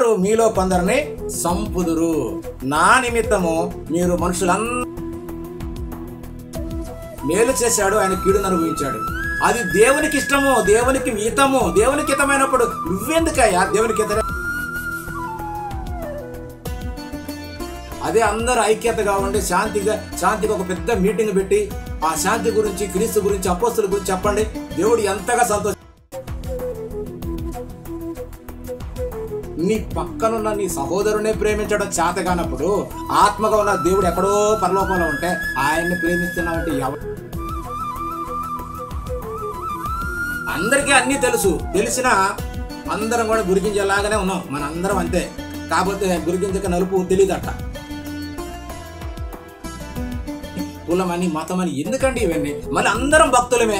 వారు మీలో కొందరిని సంపుదురు. నా నిమిత్తము మీరు మనుషులందరూ మేలు చేశాడు, ఆయన కీడును అనుభవించాడు. అది దేవునికి ఇష్టము, దేవునికి హితము. దేవునికి హితమైనప్పుడు నువ్వెందుకయ్యా దేవునికి హిత? అదే అందరూ ఐక్యతగా ఉండి శాంతికి ఒక పెద్ద మీటింగ్ పెట్టి ఆ శాంతి గురించి, క్రీస్తు గురించి, అపోస్తుల గురించి చెప్పండి. దేవుడు ఎంతగా సంతోషం. నీ పక్కనున్న నీ సహోదరునే ప్రేమించడం చేతగానప్పుడు ఆత్మగా ఉన్న దేవుడు ఎక్కడో పరలోకంలో ఉంటే ఆయన్ని ప్రేమిస్తున్నావంటే అందరికీ అన్నీ తెలిసినా అందరం కూడా గురిగించేలాగానే ఉన్నాం. మన అందరం అంతే. కాకపోతే గురిగించక నలుపు తెలియదట. కులమని మతమని ఎందుకండి ఇవన్నీ? మళ్ళీ అందరం భక్తులమే.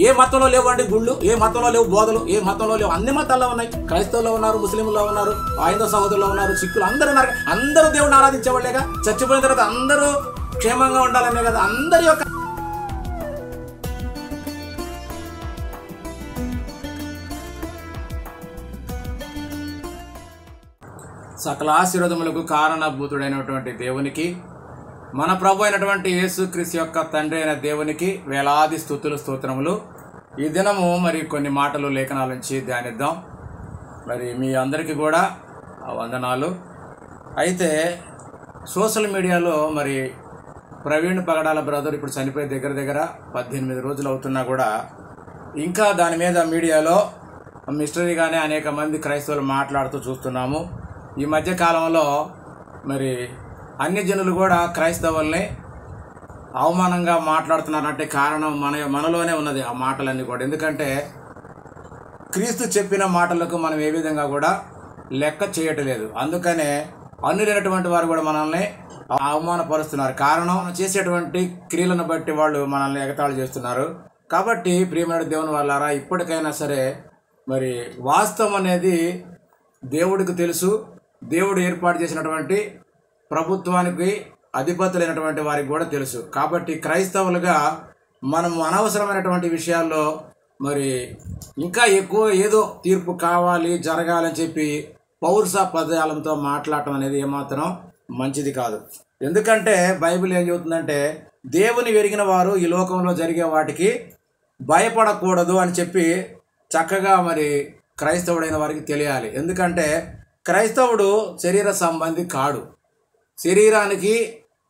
ఏ మతంలో లేవండి గుళ్ళు, ఏ మతంలో లేవు బోధలు, ఏ మతంలో లేవు. అన్ని మతాల్లో ఉన్నాయి. క్రైస్తవుల్లో ఉన్నారు, ముస్లింల్లో ఉన్నారు, హైందవ సహోదరుల్లో ఉన్నారు, సిక్కులు అందరూ ఉన్నారు. అందరూ దేవుడిని ఆరాధించేవాళ్ళేగా. చచ్చిపోయిన తర్వాత అందరూ క్షేమంగా ఉండాలనే కదా అందరి యొక్క సకల ఆశీర్వాదములకు కారణభూతుడైనటువంటి దేవునికి, మన ప్రభు అయినటువంటి యేసుక్రీస్తు యొక్క తండ్రి అయిన దేవునికి వేలాది స్తుతులు స్తోత్రములు. ఈ దినము మరి కొన్ని మాటలు లేఖనాల నుంచి ధ్యానిద్దాం. మరి మీ అందరికీ కూడా వందనాలు. అయితే సోషల్ మీడియాలో మరి ప్రవీణ్ పగడాల బ్రదర్ ఇప్పుడు చనిపోయి దగ్గర 18 రోజులు అవుతున్నా కూడా ఇంకా దాని మీద మీడియాలో మిస్టరీగానే అనేక మంది క్రైస్తవులు మాట్లాడుతూ చూస్తున్నాము. ఈ మధ్య కాలంలో మరి అన్ని జనులు కూడా క్రైస్తవుల్ని అవమానంగా మాట్లాడుతున్నారంటే కారణం మనలోనే ఉన్నది ఆ మాటలన్నీ కూడా. ఎందుకంటే క్రీస్తు చెప్పిన మాటలకు మనం ఏ విధంగా కూడా లెక్క చేయట్లేదు. అందుకనే అన్యులైనటువంటి వారు కూడా మనల్ని అవమానపరుస్తున్నారు. కారణం చేసేటువంటి క్రియలను బట్టి వాళ్ళు మనల్ని ఎగతాళి చేస్తున్నారు. కాబట్టి ప్రియమైన దేవుని వాళ్ళారా, ఇప్పటికైనా సరే మరి వాస్తవం అనేది దేవుడికి తెలుసు. దేవుడు ఏర్పాటు చేసినటువంటి ప్రభుత్వానికి అధిపతులైనటువంటి వారికి కూడా తెలుసు. కాబట్టి క్రైస్తవులుగా మనం అనవసరమైనటువంటి విషయాల్లో మరి ఇంకా ఎక్కువ ఏదో తీర్పు కావాలి, జరగాలని చెప్పి పౌరుష పదాలతో మాట్లాడటం అనేది ఏమాత్రం మంచిది కాదు. ఎందుకంటే బైబిల్ ఏం చెబుతుందంటే దేవుని ఎరిగిన వారు ఈ లోకంలో జరిగే వాటికి భయపడకూడదు అని చెప్పి చక్కగా మరి క్రైస్తవుడైన వారికి తెలియాలి. ఎందుకంటే క్రైస్తవుడు శరీర సంబంధి కాడు. శరీరానికి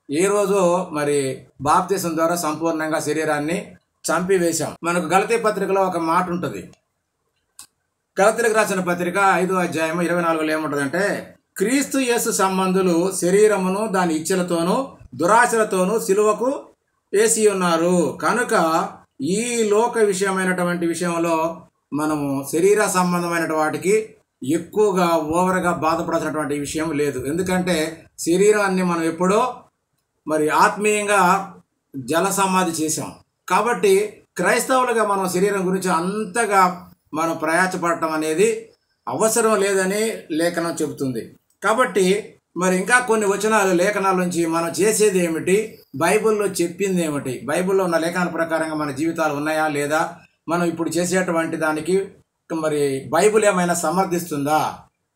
ఏ రోజు మరి బాప్తిసం ద్వారా సంపూర్ణంగా శరీరాన్ని చంపివేశాం. మనకు గలతీ పత్రికలో ఒక మాట ఉంటుంది. గలతీలకు రాసిన పత్రిక 5వ అధ్యాయం 24లో ఏముంటుందంటే, క్రీస్తు యేసు సంబంధులు శరీరమును దాని ఇచ్చలతోనూ దురాశలతోనూ సిలువకు వేసి ఉన్నారు. కనుక ఈ లోక విషయమైనటువంటి విషయంలో మనము శరీర సంబంధమైన వాటికి ఎక్కువగా ఓవర్గా బాధపడాల్సినటువంటి విషయం లేదు. ఎందుకంటే శరీరాన్ని మనం ఎప్పుడో మరి ఆత్మీయంగా జల సమాధి చేసాం. కాబట్టి క్రైస్తవులుగా మనం శరీరం గురించి అంతగా మనం ప్రయాసపడటం అనేది అవసరం లేదని లేఖనం చెబుతుంది. కాబట్టి మరి ఇంకా కొన్ని వచనాలు లేఖనాల నుంచి మనం చేసేది ఏమిటి, బైబిల్లో చెప్పింది ఏమిటి, బైబిల్లో ఉన్న లేఖనాల ప్రకారంగా మన జీవితాలు ఉన్నాయా లేదా, మనం ఇప్పుడు చేసేటువంటి దానికి మరి బైబిల్ ఏమైనా సమర్థిస్తుందా,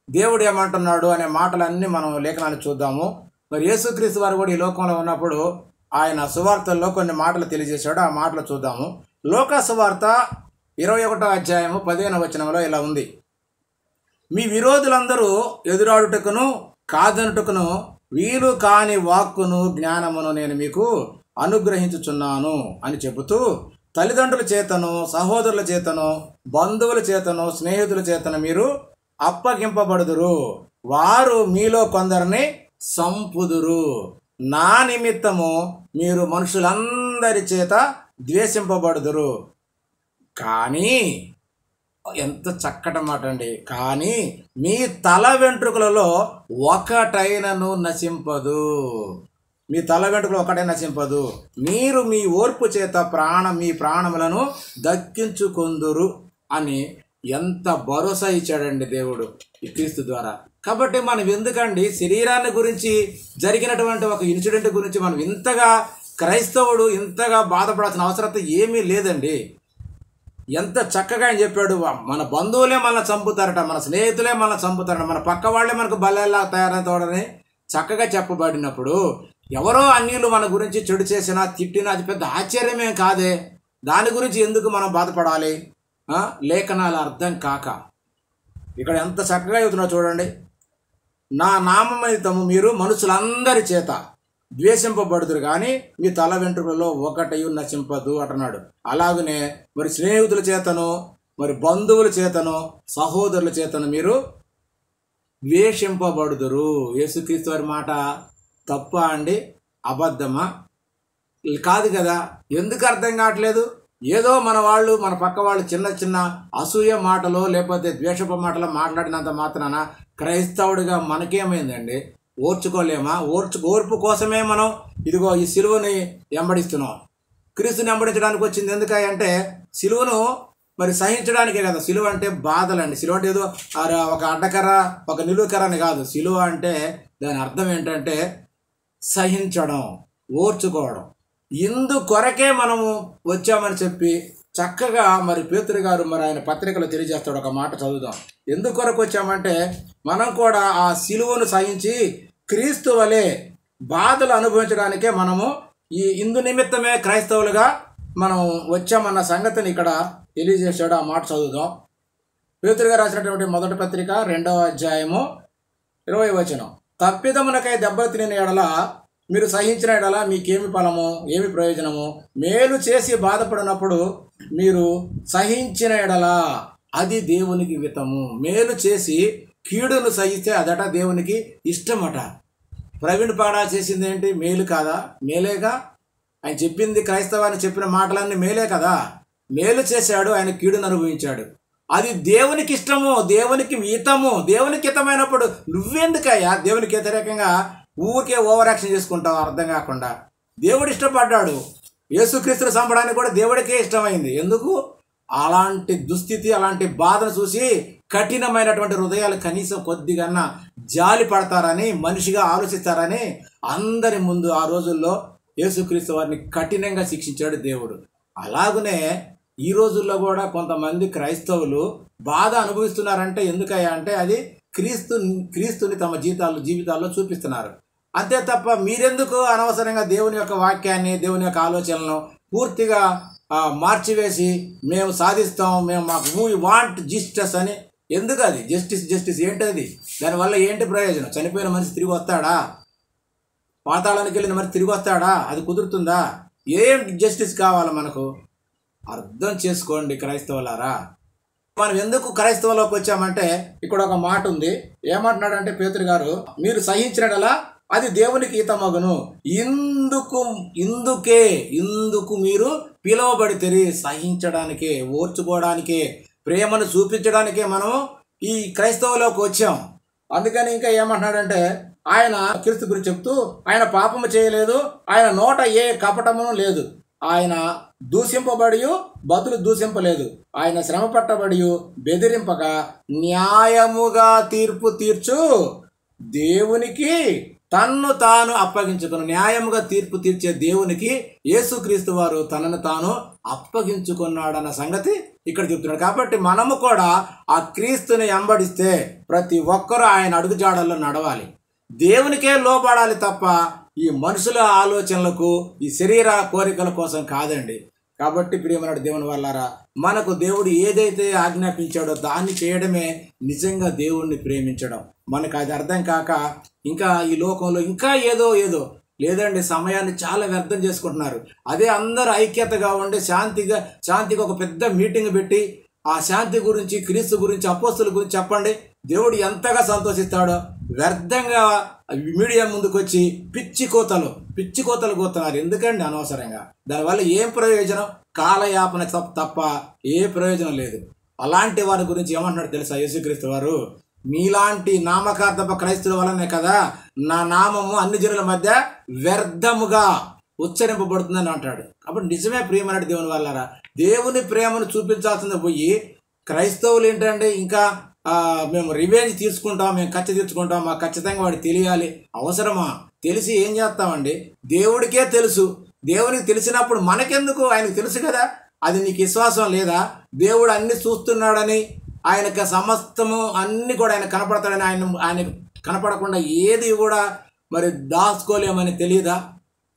దేవుడు ఏమంటున్నాడు అనే మాటలన్నీ మనం లేఖనాన్ని చూద్దాము. మరి యేసుక్రీస్తు వారు కూడా ఈ లోకంలో ఉన్నప్పుడు ఆయన సువార్తల్లో కొన్ని మాటలు తెలియజేశాడు. ఆ మాటలు చూద్దాము. లోకా సువార్త 21వ అధ్యాయము 15వ వచనంలో ఇలా ఉంది. మీ విరోధులందరూ ఎదురాడుటకును కాదనుటకును వీలు కాని వాక్కును జ్ఞానమును నేను మీకు అనుగ్రహించుచున్నాను అని చెబుతూ తల్లిదండ్రుల చేతను, సహోదరుల చేతను, బంధువుల చేతను, స్నేహితుల చేతను మీరు అప్పగింపబడుదురు. వారు మీలో కొందరిని సంపుదురు. నా నిమిత్తము మీరు మనుషులందరి చేత ద్వేషింపబడుదురు. కానీ ఎంత చక్కటి మాట అండి. కానీ మీ తల వెంట్రుకలలో ఒకటైనను నశింపదు. మీ తల వెంట్రుకలు ఒకటే నశింపదు. మీరు మీ ఓర్పు చేత మీ ప్రాణములను దక్కించుకొందురు అని ఎంత భరోసా ఇచ్చాడండి దేవుడు ఈ క్రీస్తు ద్వారా. కాబట్టి మనం ఎందుకండి శరీరాన్ని గురించి జరిగినటువంటి ఒక ఇన్సిడెంట్ గురించి మనం ఇంతగా క్రైస్తవుడు ఇంతగా బాధపడాల్సిన అవసరం ఏమీ లేదండి. ఎంత చక్కగా ఆయన చెప్పాడు. మన బంధువులే మనల్ని చంపుతారట, మన స్నేహితులే మనల్ని చంపుతారట, మన పక్క వాళ్ళే మనకు బల్లెల్లా తయారవుతాడని చక్కగా చెప్పబడినప్పుడు ఎవరో అన్యులు మన గురించి చెడు చేసినా తిట్టినా అది పెద్ద ఆశ్చర్యమేం కాదే. దాని గురించి ఎందుకు మనం బాధపడాలి? లేఖనాలు అర్థం కాక ఇక్కడ ఎంత చక్కగా చెబుతున్నా చూడండి. నా నామనిమిత్తము మీరు మనుషులందరి చేత ద్వేషింపబడుదురు కానీ మీ తల వెంట్రుకలలో ఒకటయు నశింపదు అంటున్నాడు. అలాగనే మరి స్నేహితుల చేతను, మరి బంధువుల చేతను, సహోదరుల చేతను మీరు ద్వేషింపబడుదురు. యేసుక్రీస్తు వారి మాట తప్ప అండి? అబద్ధమా? కాదు కదా. ఎందుకు అర్థం కావట్లేదు? ఏదో మన వాళ్ళు, మన పక్క వాళ్ళు చిన్న చిన్న అసూయ మాటలో లేకపోతే ద్వేషపు మాటలో మాట్లాడినంత మాత్రాన క్రైస్తవుడిగా మనకేమైందండి? ఓర్చుకోలేమా? ఓర్పు కోసమే మనం ఇదిగో ఈ సిలువని వెంబడిస్తున్నాం. క్రీస్తుని వెంబడించడానికి వచ్చింది ఎందుకంటే సిలువను మరి సహించడానికే కదా. సిలువ అంటే బాధలండి. సిలువ అంటే ఏదో ఒక అడ్డకర్ర, ఒక నిలువుకర్ర అని కాదు. సిలువ అంటే దాని అర్థం ఏంటంటే సహించడం, ఓర్చుకోవడం. ఇందుకొరకే మనము వచ్చామని చెప్పి చక్కగా మరి పేతురు గారు మరి ఆయన పత్రికలో తెలియజేస్తాడు. ఒక మాట చదువుదాం. ఎందుకొరకు వచ్చామంటే మనం కూడా ఆ సిలువను సహించి క్రీస్తు వలె బాధలు అనుభవించడానికే మనము ఈ ఇందు నిమిత్తమే క్రైస్తవులుగా మనం వచ్చామన్న సంగతిని ఇక్కడ తెలియజేశాడు. ఆ మాట చదువుదాం. పేతురు గారు రాసినటువంటి మొదటి పత్రిక 2వ అధ్యాయము 20వ వచనం. తప్పిదమునకై దెబ్బలు తిని ఎడల మీరు సహించిన ఎడల మీకేమి ఫలము, ఏమి ప్రయోజనము? మేలు చేసి బాధపడినప్పుడు మీరు సహించిన ఎడల అది దేవునికి హితము. మేలు చేసి కీడును సహిస్తే అదట దేవునికి ఇష్టమట. ప్రవీణ్ పాడా చేసింది ఏంటి? మేలు కాదా? మేలేగా. ఆయన చెప్పింది, క్రైస్తవాన్ని చెప్పిన మాటలన్నీ మేలే కదా. మేలు చేశాడు, ఆయన కీడును అనుభవించాడు. అది దేవునికి ఇష్టము, దేవునికి హితము. దేవునికి హితమైనప్పుడు నువ్వెందుకయ్యా దేవునికి వ్యతిరేకంగా ఊరికే ఓవర్ యాక్షన్ చేసుకుంటావు అర్థం కాకుండా? దేవుడు ఇష్టపడ్డాడు. యేసుక్రీస్తుని చంపడానికి కూడా దేవుడికే ఇష్టమైంది. ఎందుకు? అలాంటి దుస్థితి, అలాంటి బాధను చూసి కఠినమైనటువంటి హృదయాలు కనీసం కొద్దిగా జాలి పడతారని, మనిషిగా ఆలోచిస్తారని అందరి ముందు ఆ రోజుల్లో యేసుక్రీస్తు వారిని కఠినంగా శిక్షించాడు దేవుడు. అలాగనే ఈ రోజుల్లో కూడా కొంతమంది క్రైస్తవులు బాధ అనుభవిస్తున్నారంటే ఎందుకయ్యా అంటే అది క్రీస్తుని తమ జీవితాల్లో చూపిస్తున్నారు. అంతే తప్ప మీరెందుకు అనవసరంగా దేవుని యొక్క వాక్యాన్ని, దేవుని యొక్క ఆలోచనలను పూర్తిగా మార్చివేసి మేము సాధిస్తాం, వీ వాంట్ జస్టిస్ అని ఎందుకు? అది జస్టిస్ ఏంటది? దానివల్ల ఏంటి ప్రయోజనం? చనిపోయిన మనిషి తిరిగి వస్తాడా? పాతాళానికి వెళ్ళిన మనిషి తిరిగి వస్తాడా? అది కుదురుతుందా? ఏం జస్టిస్ కావాలి మనకు? అర్థం చేసుకోండి క్రైస్తవులారా. మనం ఎందుకు క్రైస్తవంలోకి వచ్చామంటే ఇక్కడ ఒక మాట ఉంది. ఏమంటున్నాడంటే పేతురు గారు, మీరు సహించినట్లా అది దేవునికి హితమగును. ఇందుకు మీరు పిలువబడితే సహించడానికే, ఓర్చుకోవడానికే, ప్రేమను చూపించడానికే మనం ఈ క్రైస్తవంలోకి వచ్చాం. అందుకని ఇంకా ఏమంటున్నాడంటే ఆయన క్రీస్తు గురించి చెప్తూ, ఆయన పాపము చేయలేదు, ఆయన నోట ఏ కపటమును లేదు, ఆయన దూషింపబడి బతులు దూషింపలేదు, ఆయన శ్రమ పట్టబడి బెదిరింపక న్యాయముగా తీర్పు తీర్చు దేవునికి తన్ను తాను అప్పగించుకును. న్యాయముగా తీర్పు తీర్చే దేవునికి యేసుక్రీస్తు వారు తనను తాను అప్పగించుకున్నాడన్న సంగతి ఇక్కడ చెప్తున్నాడు. కాబట్టి మనము కూడా ఆ క్రీస్తుని వెంబడిస్తే ప్రతి ఒక్కరూ ఆయన అడుగుజాడల్లో నడవాలి, దేవునికే లోబడాలి తప్ప ఈ మనుషుల ఆలోచనలకు, ఈ శరీర కోరికల కోసం కాదండి. కాబట్టి ప్రియమైన దేవుని వాళ్ళారా, మనకు దేవుడు ఏదైతే ఆజ్ఞాపించాడో దాన్ని చేయడమే నిజంగా దేవుణ్ణి ప్రేమించడం. మనకు అది అర్థం కాక ఇంకా ఈ లోకంలో ఇంకా ఏదో లేదండి, సమయాన్ని చాలా వ్యర్థం చేసుకుంటున్నారు. అదే అందరూ ఐక్యతగా ఉండి శాంతిగా ఒక పెద్ద మీటింగ్ పెట్టి ఆ శాంతి గురించి, క్రీస్తు గురించి, అపోస్తుల గురించి చెప్పండి, దేవుడు ఎంతగా సంతోషిస్తాడో. వ్యర్థంగా మీడియా ముందుకు వచ్చి పిచ్చి కోతలు కోతున్నారు. ఎందుకండి అనవసరంగా? దానివల్ల ఏం ప్రయోజనం? కాలయాపన తప్ప ఏ ప్రయోజనం లేదు. అలాంటి వారి గురించి ఏమంటున్నాడు తెలుసా యేసుక్రీస్తు వారు? మీలాంటి నామకార్థపు క్రైస్తుల వల్లనే కదా నా నామము అన్ని జనుల మధ్య వ్యర్థముగా ఉచ్చరింపబడుతుందని అంటాడు. కాబట్టి నిజమే ప్రియమైన దేవుని వాళ్ళారా, దేవుని ప్రేమను చూపించాల్సింది పోయి క్రైస్తవులు ఏంటంటే ఇంకా మేము రివెంజ్ తీసుకుంటాం, మేము కచ్చ తీర్చుకుంటాం, మాకు ఖచ్చితంగా వాడు తెలియాలి. అవసరమా? తెలిసి ఏం చేస్తామండి? దేవుడికే తెలుసు. దేవునికి తెలిసినప్పుడు మనకెందుకు? ఆయనకు తెలుసు కదా. అది నీకు విశ్వాసం లేదా? దేవుడు అన్ని చూస్తున్నాడని, ఆయనకు సమస్తము అన్ని కూడా ఆయన కనపడతాడని, ఆయన కనపడకుండా ఏది కూడా మరి దాచుకోలేమని తెలియదా?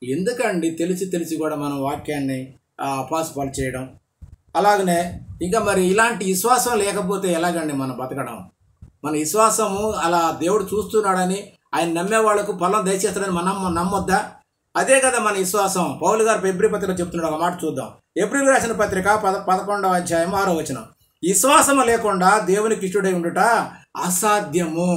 ఎందుకండి తెలిసి కూడా మనం వాక్యాన్ని అపాసుపాలు చేయడం? అలాగనే ఇంకా మరి ఇలాంటి విశ్వాసం లేకపోతే ఎలాగండి మనం బతకడం? మన విశ్వాసము అలా దేవుడు చూస్తున్నాడని, ఆయన నమ్మే వాళ్ళకు ఫలం దయచేస్తాడని మనం నమ్మొద్దా? అదే కదా మన విశ్వాసం. పౌలు గారు ఎబ్రీ పత్రికలో చెప్తున్నాడు, ఒక మాట చూద్దాం. ఎబ్రీలు రాసిన పత్రిక 11వ అధ్యాయం 6వ వచనం. విశ్వాసము లేకుండా దేవునికి ఇష్టడై ఉండుట అసాధ్యము.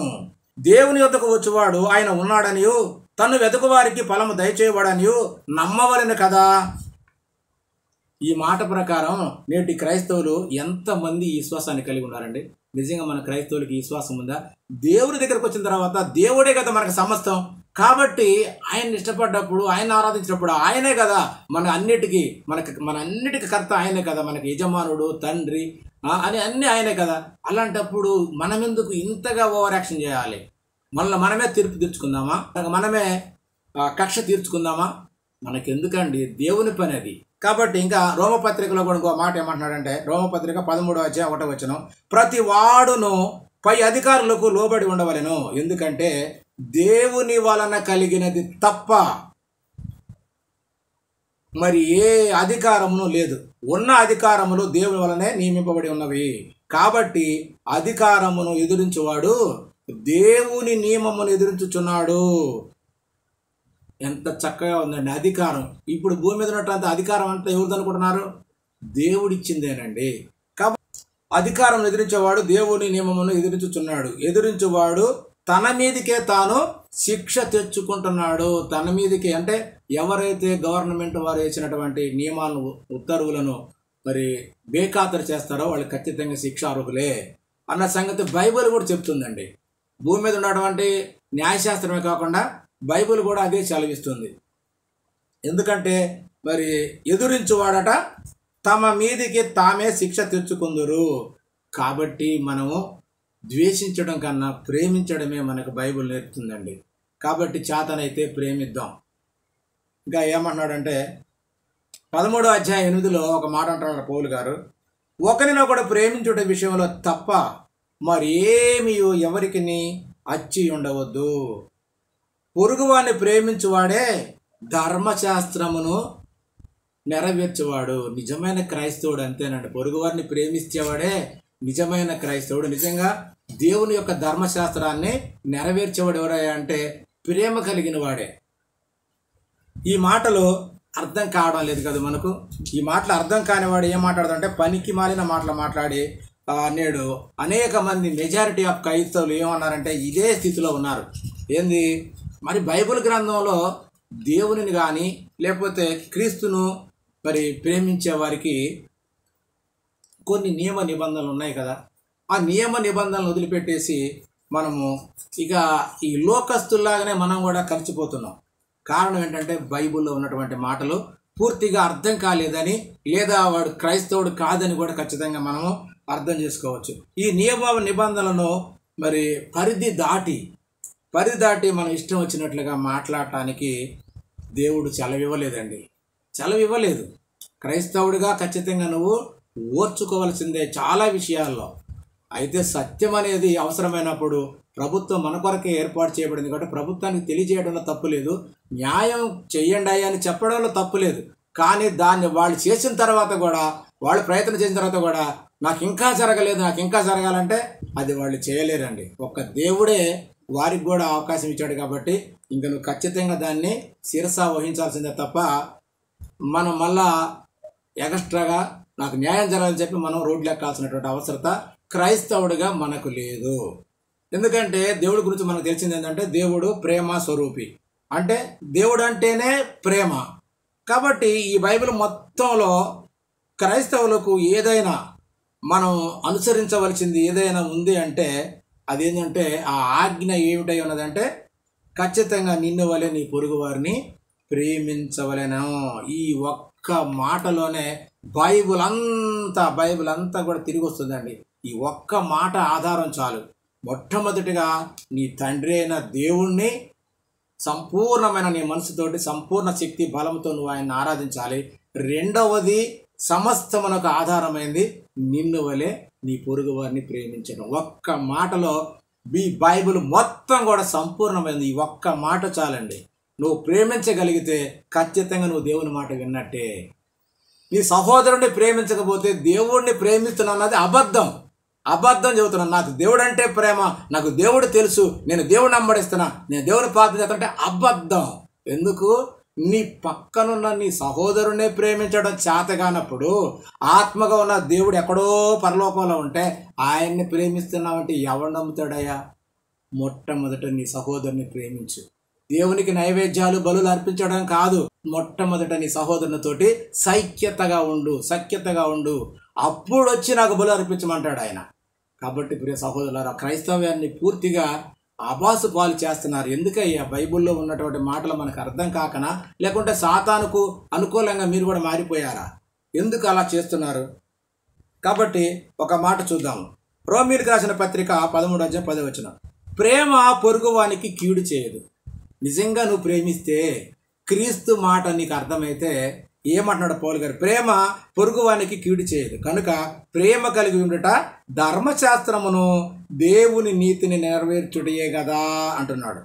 దేవుని యొద్దకు వచ్చేవాడు ఆయన ఉన్నాడనియు తను వెతుకు వారికి ఫలము దయచేయవాడనియు నమ్మవలెను కదా. ఈ మాట ప్రకారం నేటి క్రైస్తవులు ఎంతమంది ఈ విశ్వాసాన్ని కలిగి ఉన్నారండి? నిజంగా మన క్రైస్తవులకి విశ్వాసం ఉందా? దేవుని దగ్గరకు వచ్చిన తర్వాత దేవుడే కదా మనకు సమస్తం. కాబట్టి ఆయన ఇష్టపడ్డప్పుడు, ఆయన ఆరాధించినప్పుడు ఆయనే కదా మన అన్నిటికీ కర్త ఆయనే కదా, మనకి యజమానుడు, తండ్రి అని అన్నీ ఆయనే కదా. అలాంటప్పుడు మనం ఎందుకు ఇంతగా ఓవర్ యాక్షన్ చేయాలి? మనమే తీర్పు తీర్చుకుందామా? మనమే కక్ష తీర్చుకుందామా? మనకెందుకండి? దేవుని పని అది. కాబట్టి ఇంకా రోమపత్రికలో కూడా ఇంకో మాట ఏమంటున్నాడంటే, రోమపత్రిక 13వ అధ్యాయం 1వ వచనం, ప్రతి వాడును పై అధికారులకు లోబడి ఉండవలెను, ఎందుకంటే దేవుని వలన కలిగినది తప్ప మరి ఏ అధికారమును లేదు. ఉన్న అధికారములు దేవుని వలనే నియమింపబడి ఉన్నవి. కాబట్టి అధికారమును ఎదిరించువాడు దేవుని నియమమును ఎదిరించుచున్నాడు. ఎంత చక్కగా ఉందండి అధికారం. ఇప్పుడు భూమి మీద ఉన్నటువంటి అధికారం అంతా ఎవరిది అనుకుంటున్నారు? దేవుడిచ్చిందేనండి. కాబట్టి అధికారం ఎదిరించేవాడు దేవుని నియమమును ఎదిరించుచున్నాడు. ఎదిరించేవాడు తన మీదకే తాను శిక్ష తెచ్చుకుంటున్నాడు. తన మీదకే అంటే ఎవరైతే గవర్నమెంట్ వారు వేసినటువంటి నియమాలను, ఉత్తర్వులను మరి బేఖాతరు చేస్తారో వాళ్ళు ఖచ్చితంగా శిక్షార్హులే అన్న సంగతి బైబిల్ కూడా చెప్తుందండి. భూమి మీద ఉన్నటువంటి న్యాయశాస్త్రమే కాకుండా బైబిల్ కూడా అదే చదివిస్తుంది. ఎందుకంటే మరి ఎదురించువాడట తమ మీదికి తామే శిక్ష తెచ్చుకుందురు. కాబట్టి మనము ద్వేషించడం కన్నా ప్రేమించడమే మనకు బైబిల్ నేర్పుతుందండి. కాబట్టి చేతనైతే ప్రేమిద్దాం. ఇంకా ఏమన్నాడంటే 13వ అధ్యాయం 8లో ఒక మాట అంటున్నాడు పౌలు గారు, ఒకరినొకడు ప్రేమించుట విషయంలో తప్ప మరి ఏమీ ఎవరికి అచ్చి ఉండవద్దు. పొరుగువాన్ని ప్రేమించువాడే ధర్మశాస్త్రమును నెరవేర్చేవాడు. నిజమైన క్రైస్తవుడు అంతేనండి. పొరుగువారిని ప్రేమించేవాడే నిజమైన క్రైస్తవుడు. నిజంగా దేవుని యొక్క ధర్మశాస్త్రాన్ని నెరవేర్చేవాడు ఎవరయ్యా అంటే ప్రేమ కలిగిన వాడే. ఈ మాటలు అర్థం కావడం లేదు కదా మనకు. ఈ మాటలు అర్థం కానివాడు ఏం మాట్లాడదంటే పనికి మాలిన మాటలు మాట్లాడి నేడు అనేక మంది మెజారిటీ ఆఫ్ క్రైస్తవులు ఏమన్నారంటే ఇదే స్థితిలో ఉన్నారు. ఏంది మరి బైబిల్ గ్రంథంలో దేవునిని కానీ లేకపోతే క్రీస్తును మరి ప్రేమించే వారికి కొన్ని నియమ నిబంధనలు ఉన్నాయి కదా. ఆ నియమ నిబంధనలు వదిలిపెట్టేసి మనము ఇక ఈ లోకస్తుల్లాగానే మనం కూడా కలిసిపోతున్నాం. కారణం ఏంటంటే బైబిల్లో ఉన్నటువంటి మాటలు పూర్తిగా అర్థం కాలేదని, లేదా వాడు క్రైస్తవుడు కాదని కూడా ఖచ్చితంగా మనము అర్థం చేసుకోవచ్చు. ఈ నియమ నిబంధనలను మరి పరిధి దాటి మనం ఇష్టం వచ్చినట్లుగా మాట్లాడటానికి దేవుడు సెలవివ్వలేదండి. సెలవివ్వలేదు. క్రైస్తవుడిగా ఖచ్చితంగా నువ్వు ఓర్చుకోవాల్సిందే చాలా విషయాల్లో. అయితే సత్యం అనేది అవసరమైనప్పుడు ప్రభుత్వం మన కొరకే ఏర్పాటు చేయబడింది కాబట్టి ప్రభుత్వానికి తెలియజేయడంలో తప్పు లేదు. న్యాయం చెయ్యండి అని చెప్పడంలో తప్పు లేదు. కానీ దాన్ని వాళ్ళు చేసిన తర్వాత కూడా, వాళ్ళు ప్రయత్నం చేసిన తర్వాత కూడా నాకు ఇంకా జరగలేదు, నాకు ఇంకా జరగాలంటే అది వాళ్ళు చేయలేరండి. ఒక్క దేవుడే వారికి కూడా అవకాశం ఇచ్చాడు కాబట్టి ఇంక నువ్వు ఖచ్చితంగా దాన్ని శిరసా వహించాల్సిందే తప్ప మనం మళ్ళా ఎక్స్ట్రాగా నాకు న్యాయం జరగాలని చెప్పి మనం రోడ్లు ఎక్కాల్సినటువంటి అవసరత క్రైస్తవుడిగా మనకు లేదు. ఎందుకంటే దేవుడి గురించి మనకు తెలిసింది ఏంటంటే దేవుడు ప్రేమ స్వరూపి, అంటే దేవుడు అంటేనే ప్రేమ. కాబట్టి ఈ బైబిల్ మొత్తంలో క్రైస్తవులకు ఏదైనా మనం అనుసరించవలసింది ఏదైనా ఉంది అంటే అదేంటంటే ఆ ఆజ్ఞ ఏమిటై ఉన్నదంటే ఖచ్చితంగా నిన్ను వలె నీ పొరుగు వారిని ప్రేమించవలెను. ఈ ఒక్క మాటలోనే బైబిల్ అంతా కూడా తిరిగి వస్తుందండి. ఈ ఒక్క మాట ఆధారం చాలు. మొట్టమొదటిగా నీ తండ్రి అయిన దేవుణ్ణి సంపూర్ణమైన నీ మనసుతోటి సంపూర్ణ శక్తి బలంతో నువ్వు ఆయన్ని ఆరాధించాలి. రెండవది సమస్తమునకు ఆధారమైంది నిన్ను వలె నీ పొరుగు వారిని ప్రేమించడం. ఒక్క మాటలో ఈ బైబిల్ మొత్తం కూడా సంపూర్ణమైంది. ఈ ఒక్క మాట చాలండి. నువ్వు ప్రేమించగలిగితే ఖచ్చితంగా నువ్వు దేవుని మాట విన్నట్టే. నీ సహోదరుడిని ప్రేమించకపోతే దేవుడిని ప్రేమిస్తున్నది అబద్ధం. అబద్ధం చెబుతున్నాను. నాకు దేవుడు అంటే ప్రేమ, నాకు దేవుడు తెలుసు, నేను దేవుడిని అమ్మడిస్తున్నా, నేను దేవుని ప్రార్థన చేస్తుంటే అబద్ధం. ఎందుకు? నీ పక్కనున్న నీ సహోదరునే ప్రేమించడం చేతగానప్పుడు ఆత్మగా ఉన్న దేవుడు ఎక్కడో పరలోకంలో ఉంటే ఆయన్ని ప్రేమిస్తున్నావంటే ఎవడు నమ్ముతాడయ్యా? మొట్టమొదట నీ సహోదరుని ప్రేమించు. దేవునికి నైవేద్యాలు బలులు అర్పించడం కాదు, మొట్టమొదట నీ సహోదరునితోటి సఖ్యతగా ఉండు, అప్పుడు వచ్చి నాకు బలు అర్పించమంటాడు ఆయన. కాబట్టి ప్రియ సహోదరులారా, క్రైస్తవ్యాన్ని పూర్తిగా ఆభాసు పాలు చేస్తున్నారు. ఎందుకయ్యా? బైబిల్లో ఉన్నటువంటి మాటలు మనకు అర్థం కాకనా, లేకుంటే సాతానుకు అనుకూలంగా మీరు కూడా మారిపోయారా? ఎందుకు అలా చేస్తున్నారు? కాబట్టి ఒక మాట చూద్దాము. రోమీయులకు రాసిన పత్రిక 13:10 ప్రేమ పొరుగువానికి కీడు చేయదు. నిజంగా నువ్వు ప్రేమిస్తే, క్రీస్తు మాట నీకు అర్థమైతే ఏమంటున్నాడు పౌలు గారు? ప్రేమ పొరుగువానికి కీడు చేయదు, కనుక ప్రేమ కలిగి ఉండుట ధర్మశాస్త్రమును దేవుని నీతిని నెరవేర్చుటయే కదా అంటున్నాడు.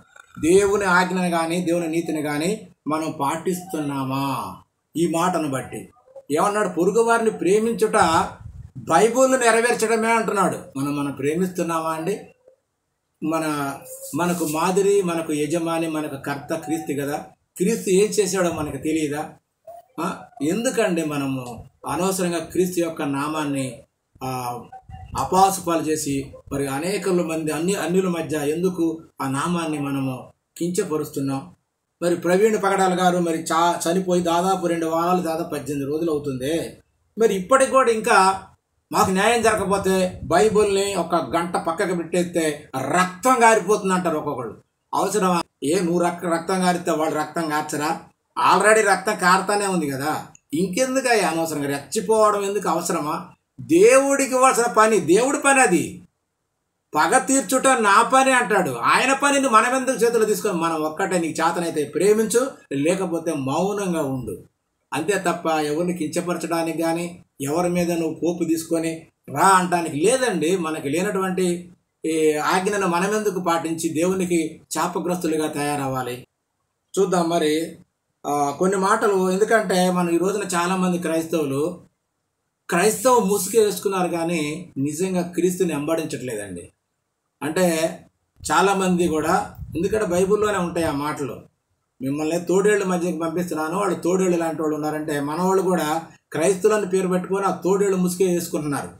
దేవుని ఆజ్ఞను కానీ దేవుని నీతిని కానీ మనం పాటిస్తున్నామా? ఈ మాటను బట్టి ఏమన్నాడు? పొరుగువారిని ప్రేమించుట బైబిల్ను నెరవేర్చడమే అంటున్నాడు. మనం ప్రేమిస్తున్నామా అండి? మనకు మాదిరి, మనకు యజమాని, మనకు కర్త క్రీస్తు కదా. క్రీస్తు ఏం చేశాడో మనకు తెలియదా? ఎందుకండి మనము అనవసరంగా క్రీస్తు యొక్క నామాన్ని అపాసుపాలు చేసి మరి అనేక మంది అన్యుల మధ్య ఎందుకు ఆ నామాన్ని మనము కించపరుస్తున్నాం? మరి ప్రవీణ్ పగడాల గారు మరి చనిపోయి దాదాపు 2 వారాలు, దాదాపు 18 రోజులు అవుతుంది. మరి ఇప్పటికి కూడా ఇంకా మాకు న్యాయం జరగకపోతే బైబిల్ని 1 గంట పక్కకు పెట్టేస్తే రక్తం గారిపోతుంది అంటారు ఒక్కొక్కళ్ళు. అవసరమా? నువ్వు రక్తం గారితే వాళ్ళు రక్తం కార్చరా? ఆల్రెడీ రక్తం కారుతానే ఉంది కదా, ఇంకెందుకు అనవసరంగా రెచ్చిపోవడం ఎందుకు? అవసరమా? దేవుడికి ఇవ్వాల్సిన పని, దేవుడి పని అది. పగ తీర్చుట నా పని అంటాడు. ఆయన పనిని మనం ఎందుకు చేతులు తీసుకొని, మనం ఒక్కటే నీకు చేతనైతే ప్రేమించు, లేకపోతే మౌనంగా ఉండు. అంతే తప్ప ఎవరిని కించపరచడానికి కానీ ఎవరి మీద నువ్వు కోపు తీసుకొని రా అంటానికి లేదండి. మనకి లేనటువంటి ఆజ్ఞను మనం ఎందుకు పాటించి దేవునికి శాపగ్రస్తులుగా తయారవ్వాలి? చూద్దాం మరి కొన్ని మాటలు. ఎందుకంటే మనం ఈ రోజున చాలామంది క్రైస్తవ ముసుగు వేసుకున్నారు కానీ నిజంగా క్రీస్తుని వెంబడించట్లేదండి. అంటే చాలామంది కూడా, ఎందుకంటే బైబిల్లోనే ఉంటాయి ఆ మాటలు, మిమ్మల్ని తోడేళ్ళ మధ్యకి పంపిస్తున్నాను, వాళ్ళు తోడేళ్ళు లాంటి వాళ్ళు ఉన్నారంటే మన వాళ్ళు కూడా క్రైస్తవులను పేరు పెట్టుకొని ఆ తోడేళ్ళు ముసుగే వేసుకుంటున్నారు.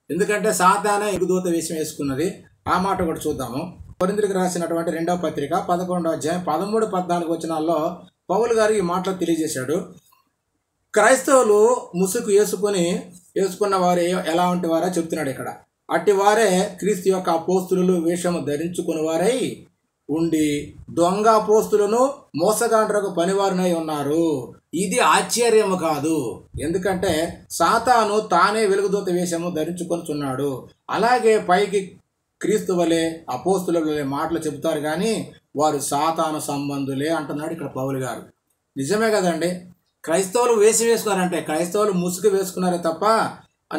ఎందుకంటే సాతానే ఎగుదూత వేషం వేసుకున్నది. ఆ మాట కూడా చూద్దాము. కొరింథీయులకు రాసినటువంటి 2వ పత్రిక 11:13, 14 వచనాల్లో పౌలు గారు ఈ మాటలు తెలియజేశాడు. క్రైస్తవులు ముసుగు వేసుకున్న వారు ఎలా ఉంటే వారో చెప్తున్నాడు ఇక్కడ. అట్టి వారే క్రీస్తు యొక్క అపోస్తులు వేషము ధరించుకుని వారై ఉండి దొంగ అపోస్తులను మోసగాండ్రకు పనివారునై ఉన్నారు. ఇది ఆశ్చర్యము కాదు, ఎందుకంటే సాతాను తానే వెలుగుదూత వేషము ధరించుకొనుచున్నాడు. అలాగే పైకి క్రీస్తు వలె అపోస్తుల వలె మాటలు చెబుతారు కానీ వారు సాతాను సంబంధులే అంటున్నాడు ఇక్కడ పౌలు గారు. నిజమే కదండి. క్రైస్తవులు వేషం వేసుకున్నారంటే క్రైస్తవులు ముసుగు వేసుకున్నారే తప్ప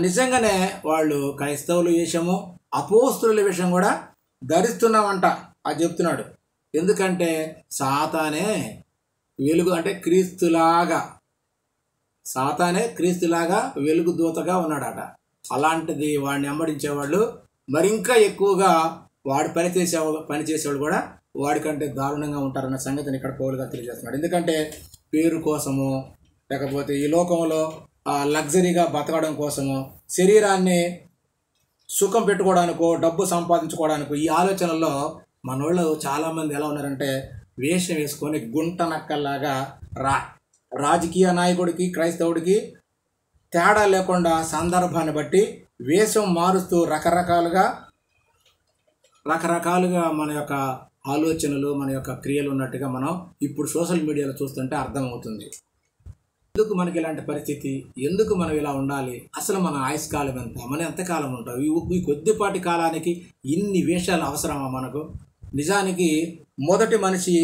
నిజంగానే వాళ్ళు క్రైస్తవులు వేషము అపోస్తుల వేషం కూడా ధరిస్తున్నామంట అది చెప్తున్నాడు. ఎందుకంటే సాతానే వెలుగు అంటే సాతానే క్రీస్తులాగా వెలుగు దూతగా ఉన్నాడట. అలాంటిది వాడిని వెంబడించేవాళ్ళు మరింకా ఎక్కువగా వాడు పనిచేసేవాళ్ళు కూడా వాడికంటే దారుణంగా ఉంటారన్న సంగతిని ఇక్కడ పౌలుగా తెలియజేస్తున్నాడు. ఎందుకంటే పేరు కోసము, లేకపోతే ఈ లోకంలో లగ్జరీగా బతకడం కోసము, శరీరాన్ని సుఖం పెట్టుకోవడానికో డబ్బు సంపాదించుకోవడానికో ఈ ఆలోచనల్లో మనోళ్ళు చాలామంది ఎలా ఉన్నారంటే వేషం వేసుకొని గుంట నక్కల్లాగా రాజకీయ నాయకుడికి క్రైస్తవుడికి తేడా లేకుండా సందర్భాన్ని బట్టి వేషం మారుస్తూ రకరకాలుగా మన యొక్క ఆలోచనలు, మన యొక్క క్రియలు ఉన్నట్టుగా మనం ఇప్పుడు సోషల్ మీడియాలో చూస్తుంటే అర్థమవుతుంది. ఎందుకు మనకి ఇలాంటి పరిస్థితి? ఎందుకు మనం ఇలా ఉండాలి? అసలు మన ఆయుష్కాలం ఎంత? మనం ఎంతకాలం ఉంటాం? ఈ కొద్దిపాటి కాలానికి ఇన్ని వేషాలు అవసరమా మనకు? నిజానికి మొదటి మనిషి